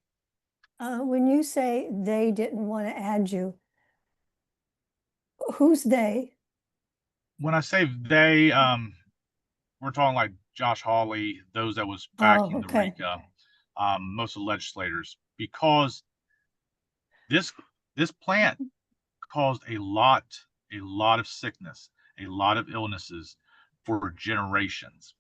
Speaker 8: When you say they didn't want to add you, who's they?
Speaker 3: When I say they, we're talking like Josh Hawley, those that was backing
Speaker 8: okay.
Speaker 3: the RECA, most of the legislators, because this plant caused a lot of sickness, a lot of illnesses for generations.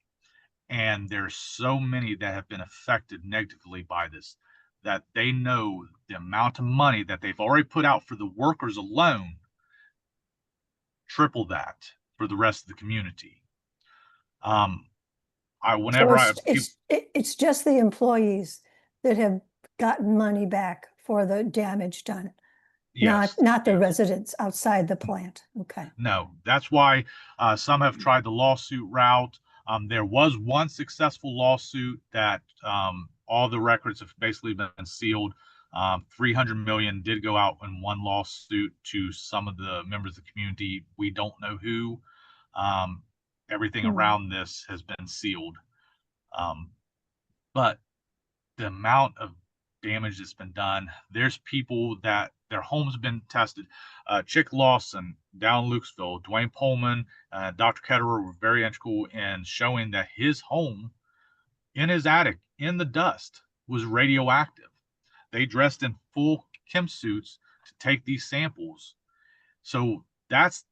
Speaker 3: And there's so many that have been affected negatively by this, that they know the amount of money that they've already put out for the workers alone, triple that for the rest of the community.
Speaker 8: It's just the employees that have gotten money back for the damage done.
Speaker 3: Yes,
Speaker 8: not the residents outside the plant. Okay.
Speaker 3: No, that's why some have tried the lawsuit route. There was one successful lawsuit that all the records have basically been sealed. 300 million did go out in one lawsuit to some of the members of the community. We don't know who. Everything around this has been sealed. But the amount of damage that's been done, there's people that their homes have been tested. Chick Lawson down in Lukesville, Dwayne Pullman, Dr. Ketterer were very integral in showing that his home in his attic in the dust was radioactive. They dressed in full chem suits to take these samples. So that's,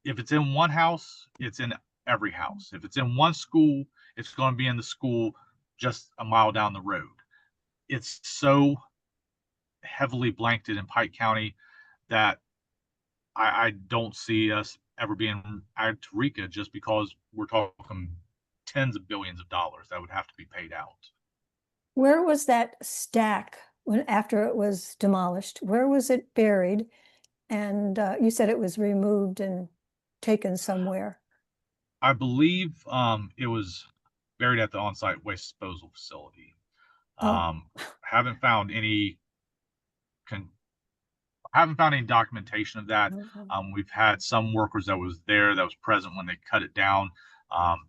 Speaker 3: if it's in one house, it's in every house. If it's in one school, it's going to be in the school just a mile down the road. It's so heavily blanketed in Pike County that I don't see us ever being added to RECA, just because we're talking tens of billions of dollars that would have to be paid out.
Speaker 8: Where was that stack after it was demolished? Where was it buried? And you said it was removed and taken somewhere.
Speaker 3: I believe it was buried at the on-site waste disposal facility.
Speaker 8: Oh.
Speaker 3: Haven't found any haven't found any documentation of that. We've had some workers that was there, that was present when they cut it down,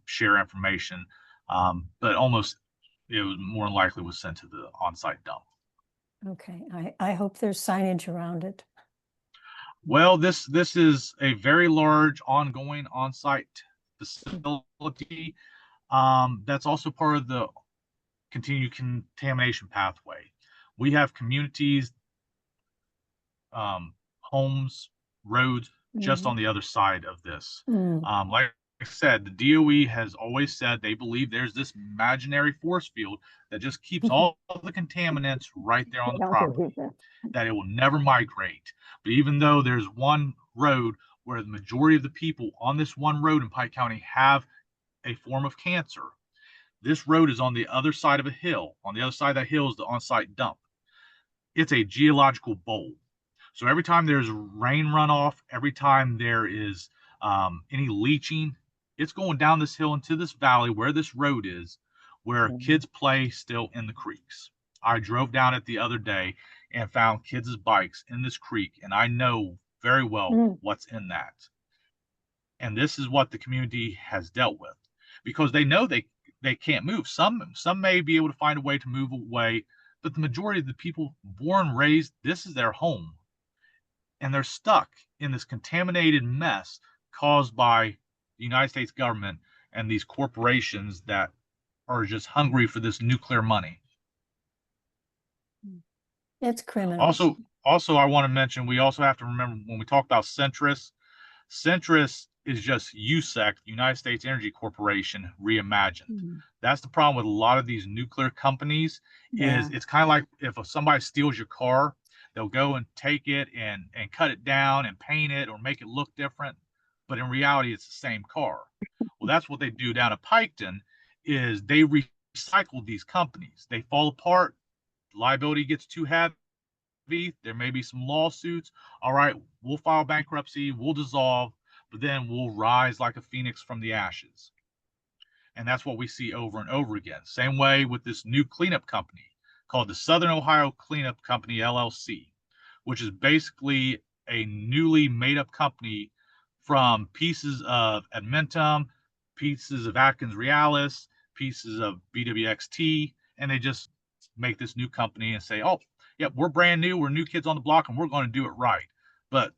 Speaker 3: share information, but almost it was more than likely was sent to the on-site dump.
Speaker 8: Okay, I hope there's signage around it.
Speaker 3: Well, this is a very large ongoing on-site facility. That's also part of the continued contamination pathway. We have communities, homes, roads just on the other side of this. Like I said, the DOE has always said they believe there's this imaginary force field that just keeps all of the contaminants right there on the property, that it will never migrate. But even though there's one road where the majority of the people on this one road in Pike County have a form of cancer, this road is on the other side of a hill. On the other side of that hill is the on-site dump. It's a geological bowl. So every time there's rain runoff, every time there is any leaching, it's going down this hill into this valley where this road is, where kids play still in the creeks. I drove down it the other day and found kids' bikes in this creek, and I know very well what's in that. And this is what the community has dealt with, because they know they can't move. Some may be able to find a way to move away, but the majority of the people born, raised, this is their home. And they're stuck in this contaminated mess caused by the United States government and these corporations that are just hungry for this nuclear money.
Speaker 8: It's criminal.
Speaker 3: Also, I want to mention, we also have to remember when we talk about Centrus is just USEC, United States Energy Corporation, reimagined. That's the problem with a lot of these nuclear companies. Is it's kind of like if somebody steals your car, they'll go and take it and cut it down and paint it or make it look different, but in reality it's the same car. Well, that's what they do down at Piketon, is they recycle these companies. They fall apart, liability gets too heavy, there may be some lawsuits. All right, we'll file bankruptcy, we'll dissolve, but then we'll rise like a phoenix from the ashes. And that's what we see over and over again. Same way with this new cleanup company called the Southern Ohio Cleanup Company, LLC, which is basically a newly made up company from pieces of Admentum, pieces of Atkins Realis, pieces of BWXT, and they just make this new company and say, oh, yeah, we're brand new, we're new kids on the block, and we're going to do it right. But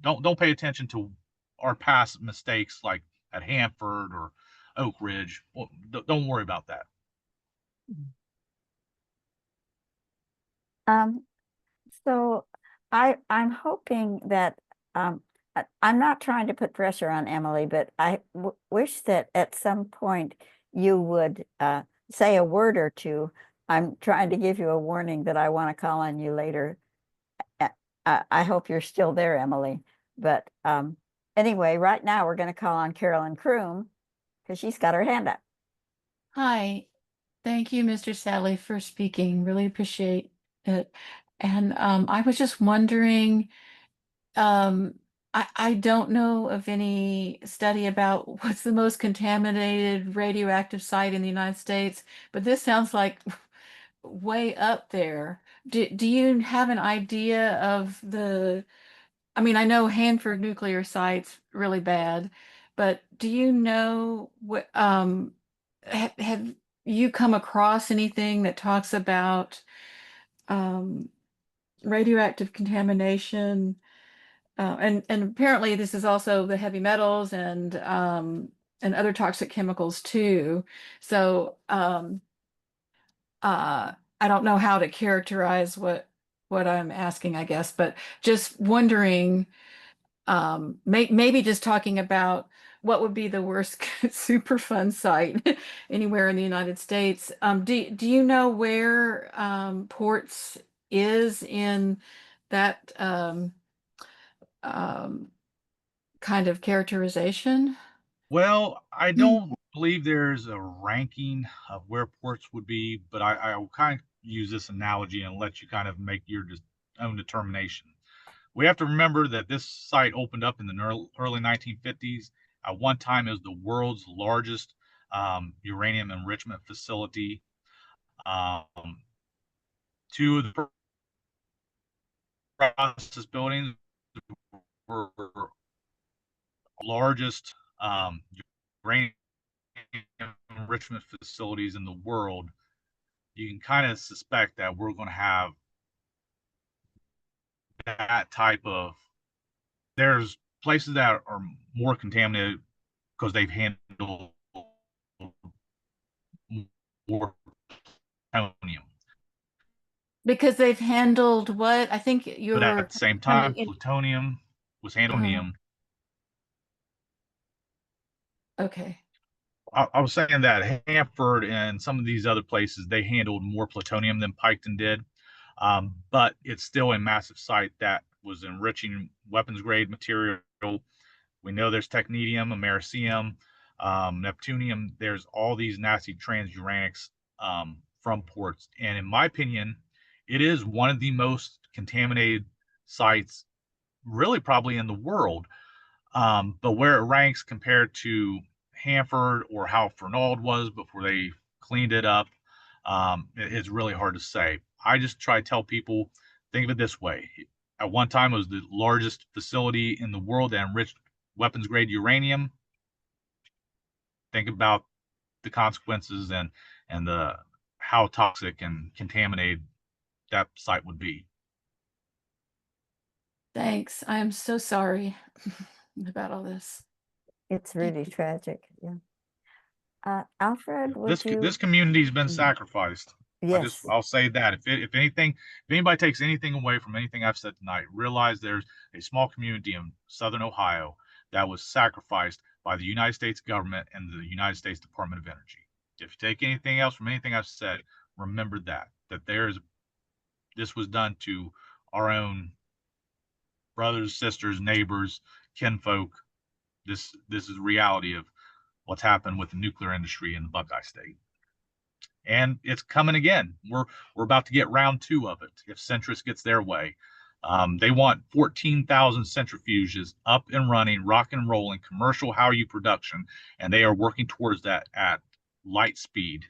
Speaker 3: don't pay attention to our past mistakes like at Hanford or Oak Ridge. Well, don't worry about that.
Speaker 2: So I'm hoping that I'm not trying to put pressure on Emily, but I wish that at some point you would say a word or two. I'm trying to give you a warning that I want to call on you later. I hope you're still there, Emily. But anyway, right now we're going to call on Carolyn Kroom because she's got her hand up.
Speaker 9: Hi, thank you, Mr. Salley, for speaking. Really appreciate it. And I was just wondering, I don't know of any study about what's the most contaminated radioactive site in the United States, but this sounds like way up there. Do you have an idea of I mean, I know Hanford nuclear site's really bad, but do you know what, have you come across anything that talks about radioactive contamination? And apparently this is also the heavy metals and other toxic chemicals too. So I don't know how to characterize what I'm asking, I guess, but just wondering, maybe just talking about what would be the worst Superfund site anywhere in the United States. Do you know where Ports is in that kind of characterization?
Speaker 3: Well, I don't believe there's a ranking of where ports would be, but I will kind of use this analogy and let you kind of make your own determination. We have to remember that this site opened up in the early 1950s. At one time, it was the world's largest uranium enrichment facility. Two of the process buildings were largest uranium enrichment facilities in the world. You can kind of suspect that we're going to have that type of, there's places that are more contaminated because they've handled more plutonium.
Speaker 9: Because they've handled what? I think
Speaker 3: But
Speaker 9: you're
Speaker 3: at the same time, plutonium was handled.
Speaker 9: Okay.
Speaker 3: I was saying that Hanford and some of these other places, they handled more plutonium than Piketon did. But it's still a massive site that was enriching weapons grade material. We know there's technetium, americium, neptunium. There's all these nasty transuranics from ports. And in my opinion, it is one of the most contaminated sites, really probably in the world. But where it ranks compared to Hanford or how Fernald was before they cleaned it up, it's really hard to say. I just try to tell people, think of it this way. At one time, it was the largest facility in the world that enriched weapons grade uranium. Think about the consequences and the how toxic and contaminated that site would be.
Speaker 9: Thanks. I'm so sorry about all this.
Speaker 2: It's really tragic. Yeah. Alfred, would you?
Speaker 3: This community's been sacrificed.
Speaker 2: Yes.
Speaker 3: I'll say that if anybody takes anything away from anything I've said tonight, realize there's a small community in Southern Ohio that was sacrificed by the United States government and the United States Department of Energy. If you take anything else from anything I've said, remember that this was done to our own brothers, sisters, neighbors, kinfolk. This is reality of what's happened with the nuclear industry in the Buckeye State. And it's coming again. We're about to get round 2 of it if Centrus gets their way. They want 14,000 centrifuges up and running, rock and rolling, commercial HALEU production, and they are working towards that at light speed.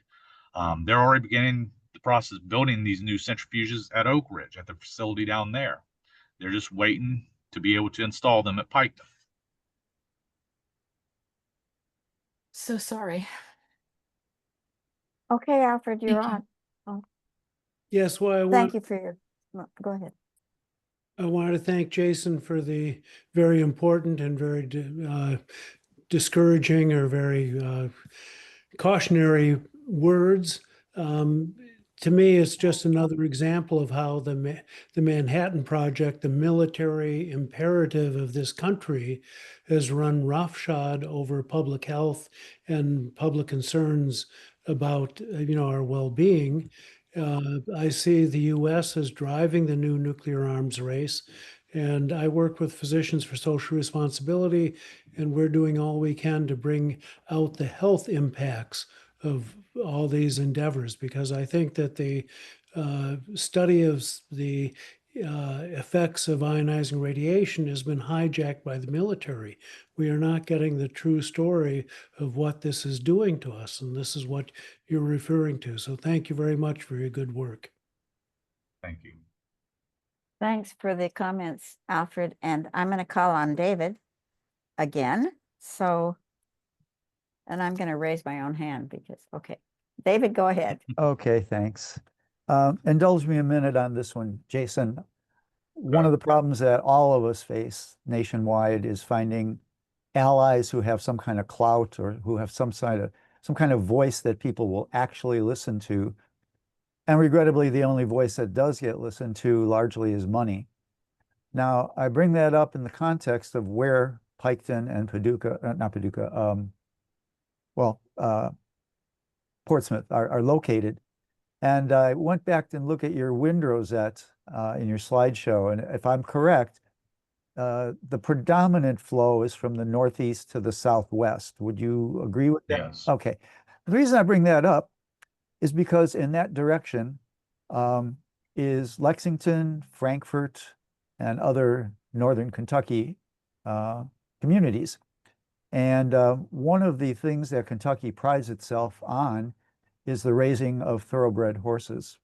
Speaker 3: They're already beginning the process of building these new centrifuges at Oak Ridge, at the facility down there. They're just waiting to be able to install them at Piketon.
Speaker 9: So sorry.
Speaker 2: Okay, Alfred, you're
Speaker 9: Thank
Speaker 2: on.
Speaker 7: Yes, well,
Speaker 2: Thank you for your, go ahead.
Speaker 7: I wanted to thank Jason for the very important and very discouraging or very cautionary words. To me, it's just another example of how the Manhattan Project, the military imperative of this country, has run roughshod over public health and public concerns about our well-being. I see the U.S. as driving the new nuclear arms race, and I work with Physicians for Social Responsibility, and we're doing all we can to bring out the health impacts of all these endeavors, because I think that the study of the effects of ionizing radiation has been hijacked by the military. We are not getting the true story of what this is doing to us, and this is what you're referring to. So thank you very much for your good work.
Speaker 3: Thank you.
Speaker 2: Thanks for the comments, Alfred. And I'm going to call on David again. So, and I'm going to raise my own hand because, okay. David, go ahead.
Speaker 1: Okay, thanks. Indulge me a minute on this one, Jason. One of the problems that all of us face nationwide is finding allies who have some kind of clout or who have some kind of voice that people will actually listen to. And regrettably, the only voice that does get listened to largely is money. Now, I bring that up in the context of where Piketon and Portsmouth are located. And I went back and looked at your wind rosette in your slideshow. And if I'm correct, the predominant flow is from the northeast to the southwest. Would you agree with that?
Speaker 3: Yes.
Speaker 1: Okay. The reason I bring that up is because in that direction, is Lexington, Frankfort, and other northern Kentucky communities. And one of the things that Kentucky prides itself on is the raising of thoroughbred horses.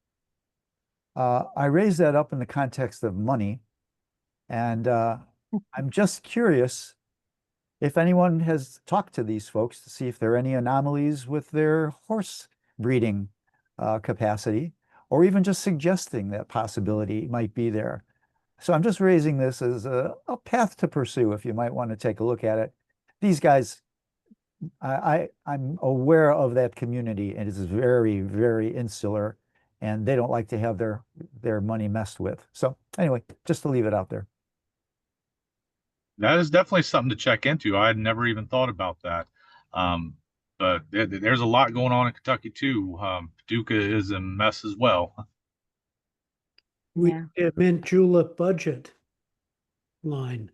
Speaker 1: I raise that up in the context of money, and I'm just curious if anyone has talked to these folks to see if there are any anomalies with their horse breeding capacity, or even just suggesting that possibility might be there. So I'm just raising this as a path to pursue if you might want to take a look at it. These guys, I'm aware of that community, and it's very, very insular, and they don't like to have their money messed with. So anyway, just to leave it out there.
Speaker 3: That is definitely something to check into. I had never even thought about that. But there's a lot going on in Kentucky too. Paducah is a mess as well.
Speaker 10: We
Speaker 2: Yeah.
Speaker 10: need a mint julep budget line.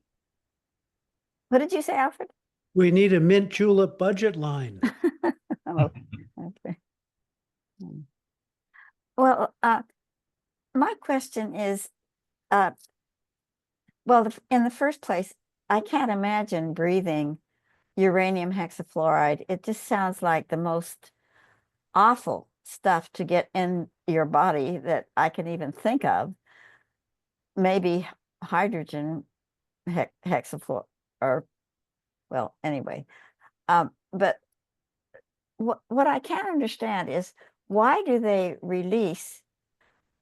Speaker 2: What did you say, Alfred?
Speaker 10: We need a mint julep budget line.
Speaker 2: Oh, okay. Well, my question is, well, in the first place, I can't imagine breathing uranium hexafluoride. It just sounds like the most awful stuff to get in your body that I can even think of. Maybe hydrogen hexafluoride, or, well, anyway. But what I can't understand is, why do they release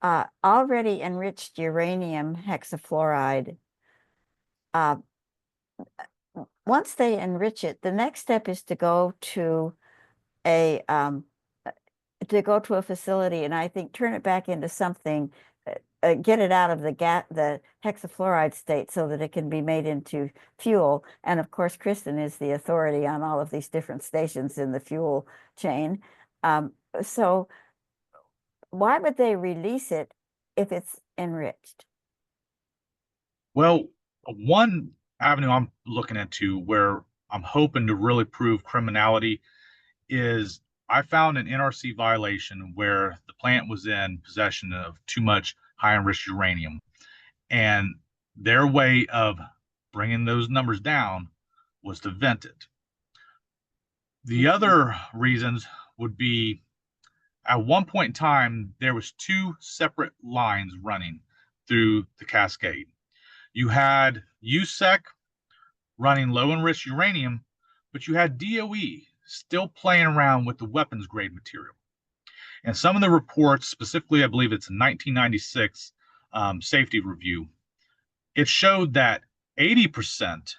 Speaker 2: already enriched uranium hexafluoride? Once they enrich it, the next step is to go to a facility, and I think turn it back into something, get it out of the hexafluoride state so that it can be made into fuel. And of course, Kristen is the authority on all of these different stations in the fuel chain. So why would they release it if it's enriched?
Speaker 3: Well, one avenue I'm looking into where I'm hoping to really prove criminality is I found an NRC violation where the plant was in possession of too much high enriched uranium. And their way of bringing those numbers down was to vent it. The other reasons would be, at one point in time, there was two separate lines running through the cascade. You had USEC running low enriched uranium, but you had DOE still playing around with the weapons grade material. And some of the reports, specifically, I believe it's a 1996 safety review, it showed that 80%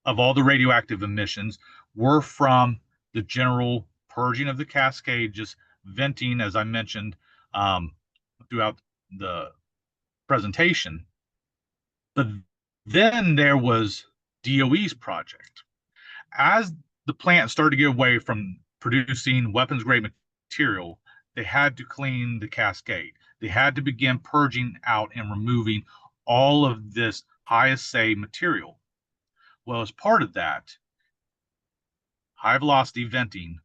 Speaker 3: of all the radioactive emissions were from the general purging of the cascade, just venting, as I mentioned throughout the presentation. But then there was DOE's project. As the plant started to get away from producing weapons grade material, they had to clean the cascade. They had to begin purging out and removing all of this high assay material. Well, as part of that, high velocity venting,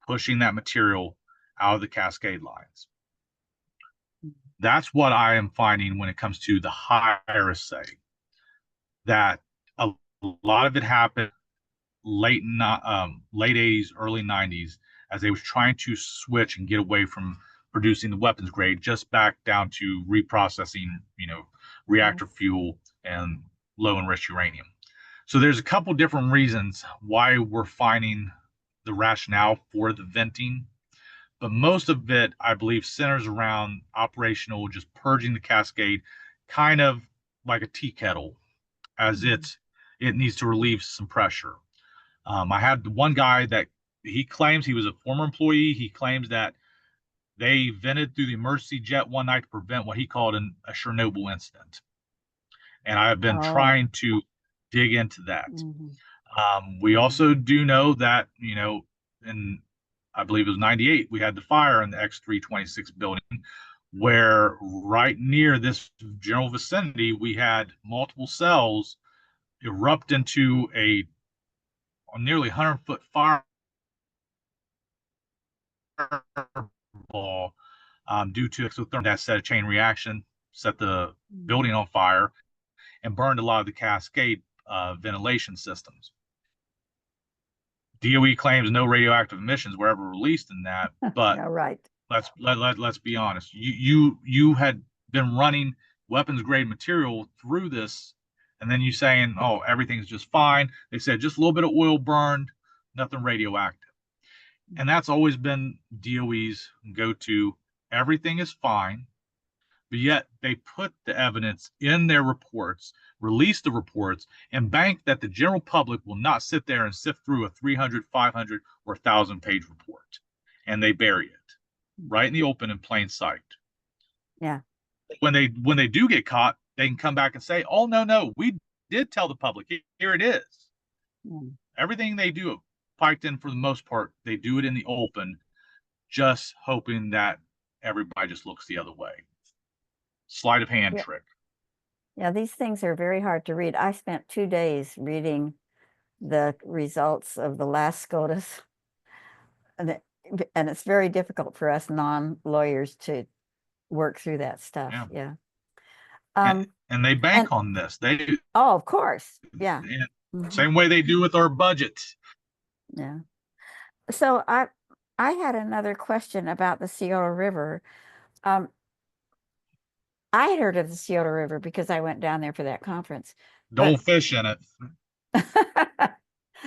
Speaker 3: pushing that material out of the cascade lines. That's what I am finding when it comes to the higher assay, that a lot of it happened late 80s, early 90s, as they was trying to switch and get away from producing the weapons grade, just back down to reprocessing, reactor fuel and low enriched uranium. So there's a couple different reasons why we're finding the rationale for the venting, but most of it, I believe, centers around operational, just purging the cascade, kind of like a tea kettle, as it needs to relieve some pressure. I had one guy that he claims, he was a former employee. He claims that they vented through the emergency jet one night to prevent what he called a Chernobyl incident. And I've been trying to dig into that. We also do know that, in, I believe it was 98, we had the fire in the X326 building, where right near this general vicinity, we had multiple cells erupt into a nearly 100-foot fireball due to exothermic that set a chain reaction, set the building on fire, and burned a lot of the cascade ventilation systems. DOE claims no radioactive emissions were ever released in that, but
Speaker 2: Yeah, right.
Speaker 3: let's be honest. You had been running weapons grade material through this, and then you saying, oh, everything's just fine. They said just a little bit of oil burned, nothing radioactive. And that's always been DOE's go-to. Everything is fine, but yet they put the evidence in their reports, release the reports, and bank that the general public will not sit there and sift through a 300, 500, or 1,000-page report. And they bury it right in the open in plain sight.
Speaker 2: Yeah.
Speaker 3: When they do get caught, they can come back and say, oh, no, we did tell the public. Here it is. Everything they do at Piketon, for the most part, they do it in the open, just hoping that everybody just looks the other way. Sleight of hand trick.
Speaker 2: Yeah, these things are very hard to read. I spent 2 days reading the results of the last SCOTUS, and it's very difficult for us non-lawyers to work through that stuff. Yeah.
Speaker 3: And they bank on this.
Speaker 2: Oh, of course. Yeah.
Speaker 3: Same way they do with our budget.
Speaker 2: Yeah. So I had another question about the Scioto River. I had heard of the Scioto River because I went down there for that conference.
Speaker 3: Don't fish in it.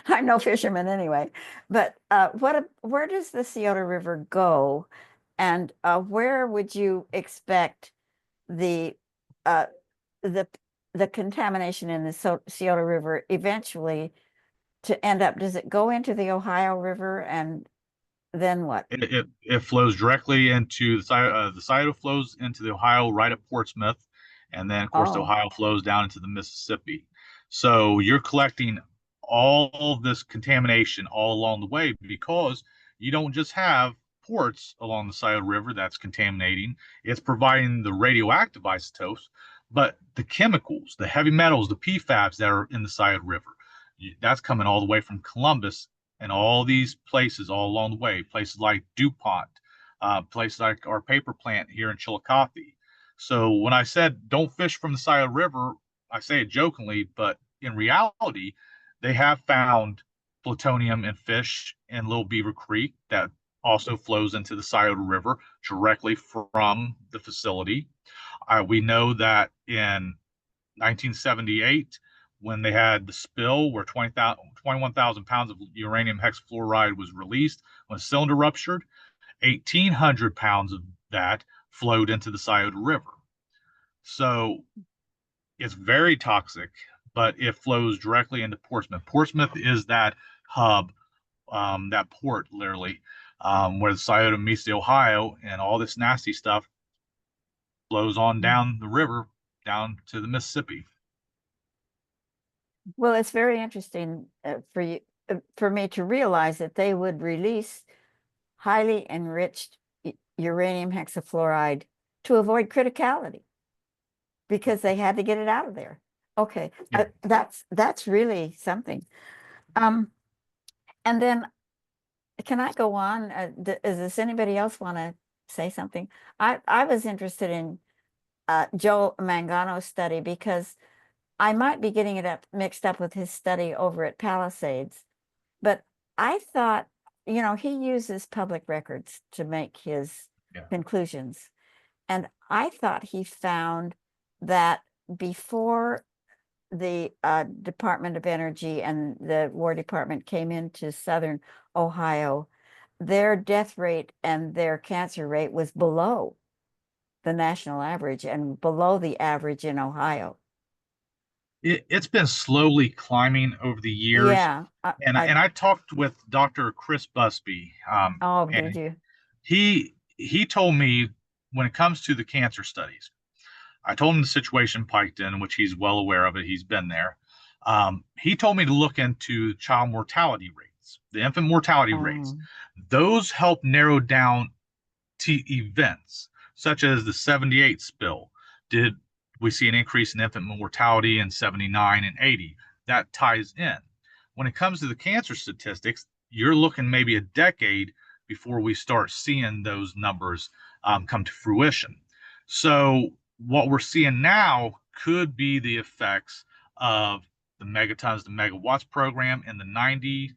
Speaker 2: I'm no fisherman anyway. But where does the Scioto River go, and where would you expect the contamination in the Scioto River eventually to end up? Does it go into the Ohio River, and then what?
Speaker 3: It flows directly into the Scioto flows into the Ohio right at Portsmouth, and then of course the Ohio flows down into the Mississippi. So you're collecting all this contamination all along the way, because you don't just have ports along the Scioto River that's contaminating. It's providing the radioactive isotopes, but the chemicals, the heavy metals, the PFAS that are in the Scioto River, that's coming all the way from Columbus and all these places all along the way, places like DuPont, places like our paper plant here in Chillicothe. So when I said don't fish from the Scioto River, I say it jokingly, but in reality, they have found plutonium in fish in Little Beaver Creek that also flows into the Scioto River directly from the facility. We know that in 1978, when they had the spill where 21,000 pounds of uranium hexafluoride was released, when a cylinder ruptured, 1,800 pounds of that flowed into the Scioto River. So it's very toxic, but it flows directly into Portsmouth. Portsmouth is that hub, that port, literally, where the Scioto meets the Ohio, and all this nasty stuff flows on down the river, down to the Mississippi.
Speaker 2: Well, it's very interesting for me to realize that they would release highly enriched uranium hexafluoride to avoid criticality, because they had to get it out of there. Okay,
Speaker 3: Yeah.
Speaker 2: That's really something. And then, can I go on? Does anybody else want to say something? I was interested in Joe Mangano's study, because I might be getting it mixed up with his study over at Palisades, but I thought, he uses public records to make his conclusions. And I thought he found that before the Department of Energy and the War Department came into Southern Ohio, their death rate and their cancer rate was below the national average and below the average in Ohio.
Speaker 3: It's been slowly climbing over the years.
Speaker 2: Yeah.
Speaker 3: And I talked with Dr. Chris Busby.
Speaker 2: Did you?
Speaker 3: He told me, when it comes to the cancer studies, I told him the situation in Piketon, which he's well aware of it. He's been there. He told me to look into child mortality rates, the infant mortality rates. Those help narrow down to events such as the 78 spill. Did we see an increase in infant mortality in 79 and 80? That ties in. When it comes to the cancer statistics, you're looking maybe a decade before we start seeing those numbers come to fruition. So what we're seeing now could be the effects of the megatons to megawatts program in the 90s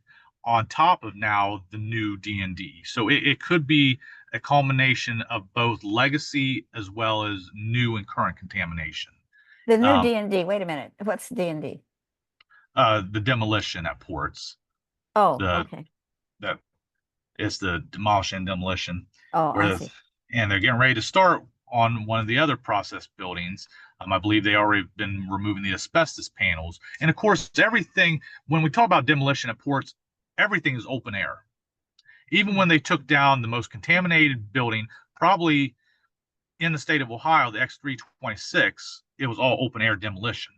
Speaker 3: on top of now the new D&D. So it could be a culmination of both legacy as well as new and current contamination.
Speaker 2: The new
Speaker 3: Um,
Speaker 2: D&D, wait a minute, what's D&D?
Speaker 3: The demolition at ports.
Speaker 2: Oh,
Speaker 3: The
Speaker 2: okay.
Speaker 3: that is the demolition and demolition.
Speaker 2: Oh, I
Speaker 3: Where
Speaker 2: see.
Speaker 3: and they're getting ready to start on one of the other process buildings. I believe they already been removing the asbestos panels. And of course, everything, when we talk about demolition at ports, everything is open air. Even when they took down the most contaminated building, probably in the state of Ohio, the X326, it was all open air demolition.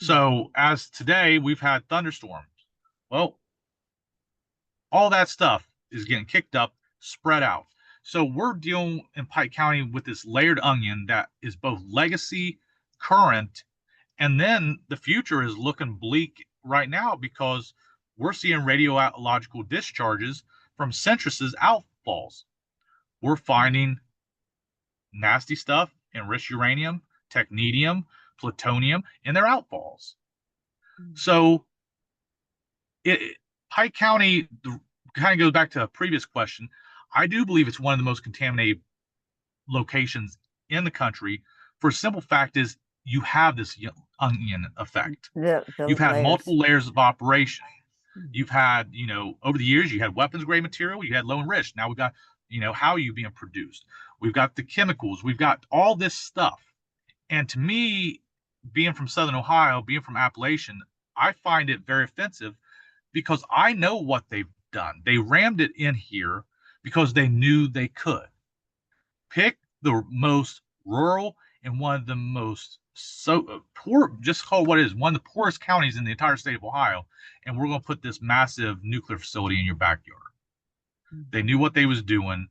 Speaker 3: So as today, we've had thunderstorms. Well, all that stuff is getting kicked up, spread out. So we're dealing in Pike County with this layered onion that is both legacy, current, and then the future is looking bleak right now because we're seeing radiological discharges from Centris's outfalls. We're finding nasty stuff, enriched uranium, technetium, plutonium in their outfalls. So Pike County kind of goes back to a previous question. I do believe it's one of the most contaminated locations in the country for a simple fact is you have this onion effect. You've had multiple layers of operation. You've had, over the years, you had weapons grade material, you had low enriched. Now we've got, how are you being produced? We've got the chemicals, we've got all this stuff. And to me, being from Southern Ohio, being from Appalachian, I find it very offensive because I know what they've done. They rammed it in here because they knew they could. Pick the most rural and one of the most poor, just call it what it is, one of the poorest counties in the entire state of Ohio, and we're going to put this massive nuclear facility in your backyard. They knew what they was doing,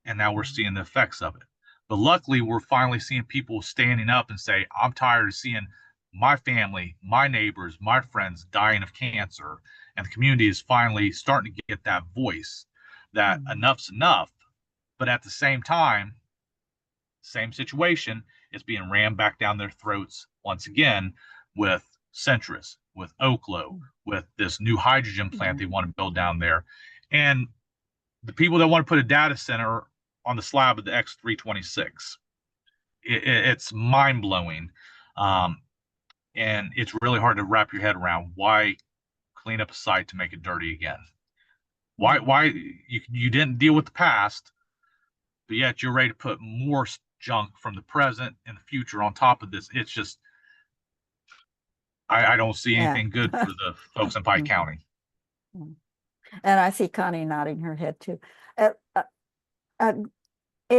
Speaker 3: and now we're seeing the effects of it. But luckily, we're finally seeing people standing up and say, I'm tired of seeing my family, my neighbors, my friends dying of cancer. And the community is finally starting to get that voice that enough's enough. But at the same time, same situation is being rammed back down their throats once again with Centris, with Oklo, with this new hydrogen plant they want to build down there. And the people that want to put a data center on the slab of the X326, it's mind-blowing. And it's really hard to wrap your head around why clean up a site to make it dirty again. Why you didn't deal with the past, but yet you're ready to put more junk from the present and the future on top of this. It's just, I don't see anything good for the folks in Pike County.
Speaker 2: And I see Connie nodding her head too. It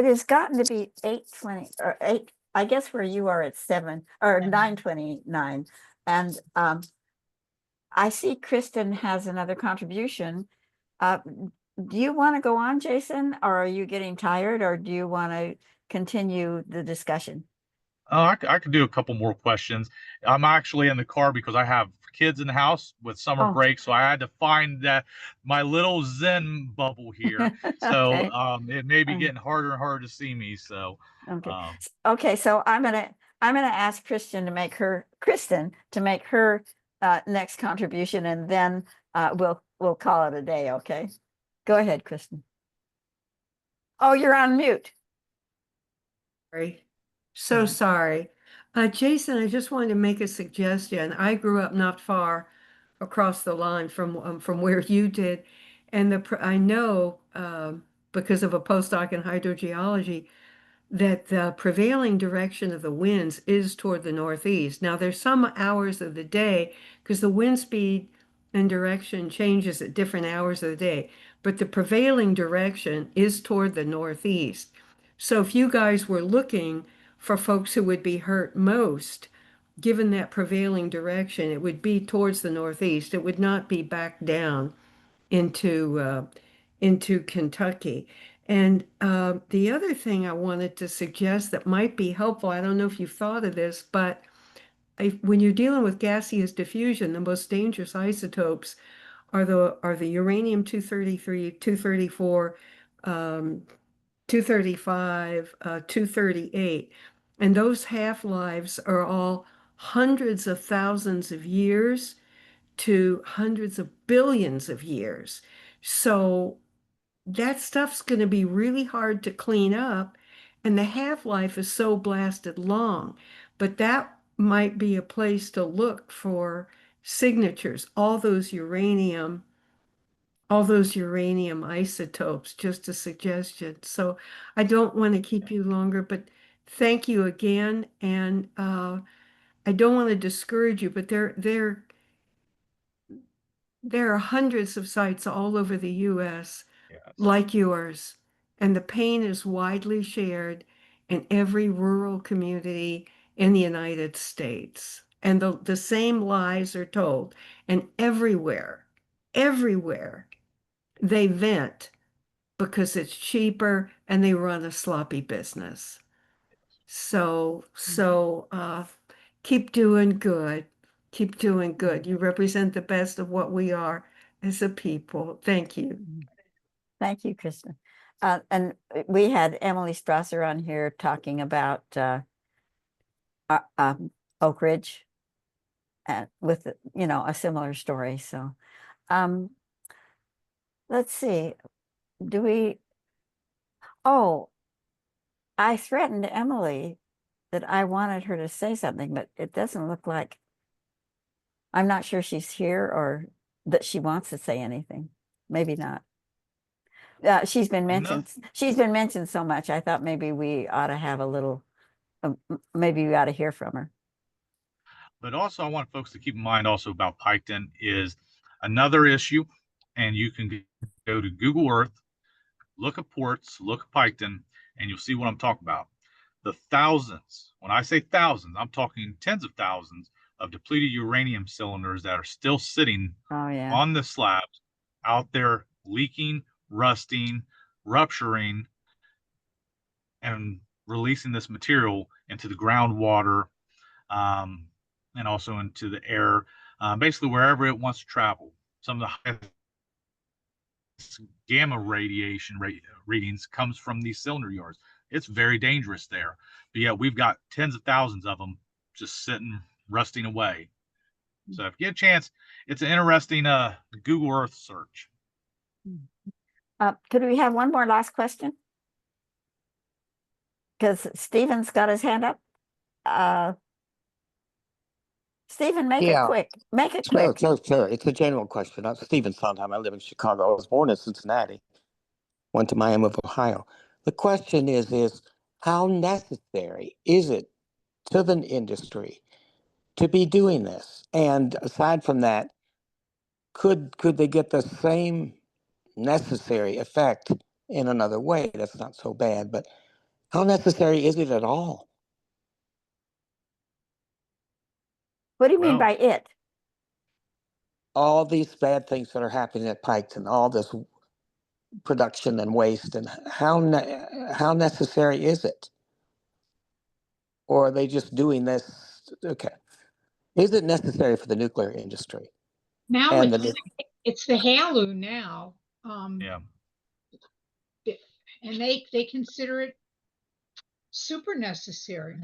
Speaker 2: has gotten to be 8:20 or 8. I guess where you are at 7 or 9:29, and I see Kristen has another contribution. Do you want to go on, Jason, or are you getting tired, or do you want to continue the discussion?
Speaker 3: I could do a couple more questions. I'm actually in the car because I have kids in the house with summer break, so I had to find that my little Zen bubble here. So it may be getting harder and harder to see me. So
Speaker 2: okay. So I'm gonna ask Kristen to make her next contribution, and then we'll call it a day. Okay, go ahead, Kristen. Oh, you're on mute.
Speaker 4: Sorry. So sorry. Jason, I just wanted to make a suggestion. I grew up not far across the line from where you did, and I know because of a postdoc in hydrogeology that the prevailing direction of the winds is toward the northeast. Now, there's some hours of the day because the wind speed and direction changes at different hours of the day, but the prevailing direction is toward the northeast. So if you guys were looking for folks who would be hurt most, given that prevailing direction, it would be towards the northeast. It would not be back down into Kentucky. And the other thing I wanted to suggest that might be helpful, I don't know if you've thought of this, but when you're dealing with gaseous diffusion, the most dangerous isotopes are the uranium 233, 234, 235, 238. And those half-lives are all hundreds of thousands of years to hundreds of billions of years. So that stuff's going to be really hard to clean up, and the half-life is so blasted long. But that might be a place to look for signatures, all those uranium isotopes, just a suggestion. So I don't want to keep you longer, but thank you again. And I don't want to discourage you, but there are hundreds of sites all over the US
Speaker 3: Yes.
Speaker 4: like yours, and the pain is widely shared in every rural community in the United States. And the same lies are told, and everywhere they vent because it's cheaper and they run a sloppy business. So keep doing good. Keep doing good. You represent the best of what we are as a people. Thank you.
Speaker 2: Thank you, Kristen. And we had Emily Strasser on here talking about Oak Ridge with, you know, a similar story. So let's see. Oh, I threatened Emily that I wanted her to say something, but it doesn't look like, I'm not sure she's here or that she wants to say anything. Maybe not. She's been mentioned. She's been mentioned so much. I thought maybe we ought to have a little. Maybe we ought to hear from her.
Speaker 3: But also, I want folks to keep in mind also about Piketon is another issue, and you can go to Google Earth, look at ports, look at Piketon, and you'll see what I'm talking about. The thousands, when I say thousands, I'm talking tens of thousands of depleted uranium cylinders that are still sitting on the slabs out there leaking, rusting, rupturing, and releasing this material into the groundwater, and also into the air, basically wherever it wants to travel. Some of the highest gamma radiation readings comes from these cylinder yards. It's very dangerous there. But yet we've got tens of thousands of them just sitting, rusting away. So if you get a chance, it's an interesting Google Earth search.
Speaker 2: Could we have one more last question? Because Stephen's got his hand up. Stephen, make it quick. Make it quick.
Speaker 11: Sure. It's a general question. I'm Stephen Sondheim. I live in Chicago. I was born in Cincinnati. Went to Miami of Ohio. The question is how necessary is it to the industry to be doing this? And aside from that, could they get the same necessary effect in another way? That's not so bad, but how necessary is it at all?
Speaker 2: What do you mean by it?
Speaker 11: All these bad things that are happening at Piketon, all this production and waste, and how necessary is it? Or are they just doing this? Okay. Is it necessary for the nuclear industry?
Speaker 6: Now
Speaker 11: And
Speaker 6: it's the HALU now.
Speaker 3: Yeah.
Speaker 6: And they consider it super necessary.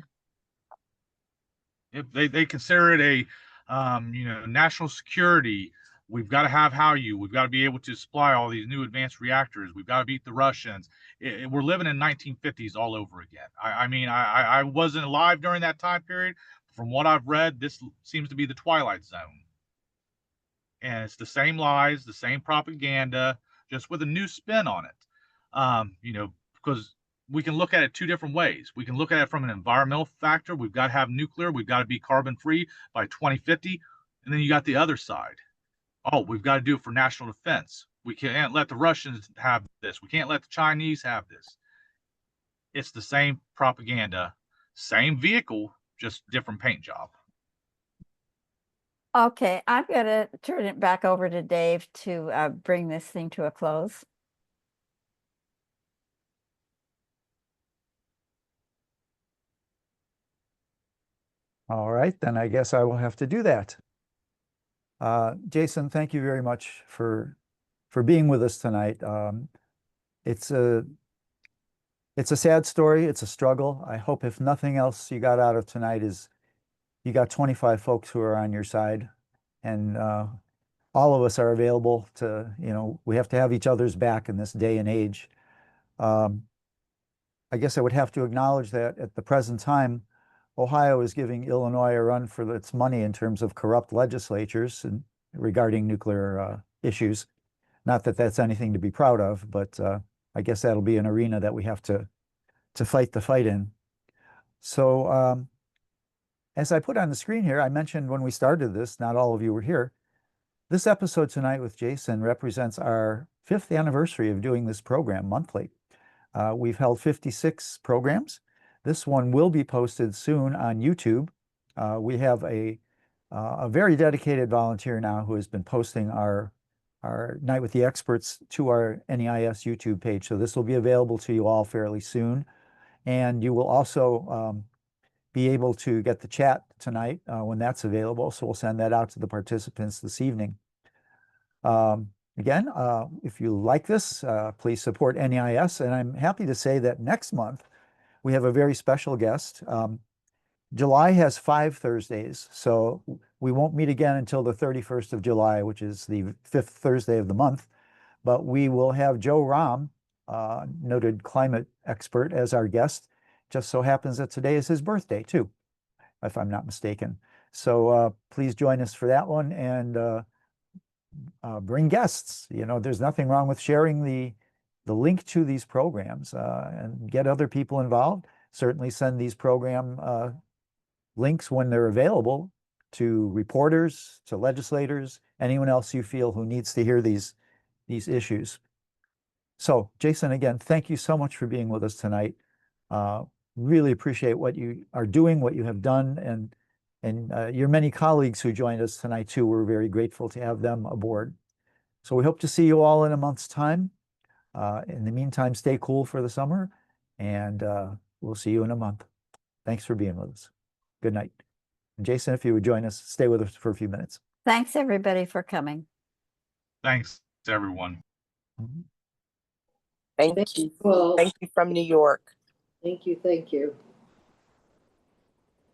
Speaker 3: If they consider it a national security. We've got to have HALU. We've got to be able to supply all these new advanced reactors. We've got to beat the Russians. We're living in 1950s all over again. I wasn't alive during that time period. From what I've read, this seems to be the twilight zone. And it's the same lies, the same propaganda, just with a new spin on it. Because we can look at it two different ways. We can look at it from an environmental factor. We've got to have nuclear. We've got to be carbon free by 2050. And then you got the other side. Oh, we've got to do it for national defense. We can't let the Russians have this. We can't let the Chinese have this. It's the same propaganda, same vehicle, just different paint job.
Speaker 2: Okay, I'm going to turn it back over to Dave to bring this thing to a close.
Speaker 1: All right, then I guess I will have to do that. Jason, thank you very much for being with us tonight. It's a sad story. It's a struggle. I hope if nothing else you got out of tonight is you got 25 folks who are on your side, and all of us are available to, we have to have each other's back in this day and age. I guess I would have to acknowledge that at the present time, Ohio is giving Illinois a run for its money in terms of corrupt legislatures and regarding nuclear issues. Not that that's anything to be proud of, but I guess that'll be an arena that we have to fight the fight in. So as I put on the screen here, I mentioned when we started this, not all of you were here. This episode tonight with Jason represents our 5th anniversary of doing this program monthly. We've held 56 programs. This one will be posted soon on YouTube. We have a very dedicated volunteer now who has been posting our Night with the Experts to our NEIS YouTube page. So this will be available to you all fairly soon. And you will also be able to get the chat tonight when that's available. So we'll send that out to the participants this evening. Again, if you like this, please support NEIS. And I'm happy to say that next month we have a very special guest. July has 5 Thursdays, so we won't meet again until the 31st of July, which is the 5th Thursday of the month. But we will have Joe Rahm, noted climate expert, as our guest. Just so happens that today is his birthday too, if I'm not mistaken. So please join us for that one, and bring guests. There's nothing wrong with sharing the link to these programs and get other people involved. Certainly send these program links when they're available to reporters, to legislators, anyone else you feel who needs to hear these issues. So Jason, again, thank you so much for being with us tonight. Really appreciate what you are doing, what you have done, and your many colleagues who joined us tonight too. We're very grateful to have them aboard. So we hope to see you all in a month's time. In the meantime, stay cool for the summer, and we'll see you in a month. Thanks for being with us. Good night. And Jason, if you would join us, stay with us for a few minutes.
Speaker 2: Thanks, everybody, for coming.
Speaker 3: Thanks, everyone.
Speaker 1: Mhm.
Speaker 11: Thank you. Thank you from New York.
Speaker 12: Thank you. Thank you.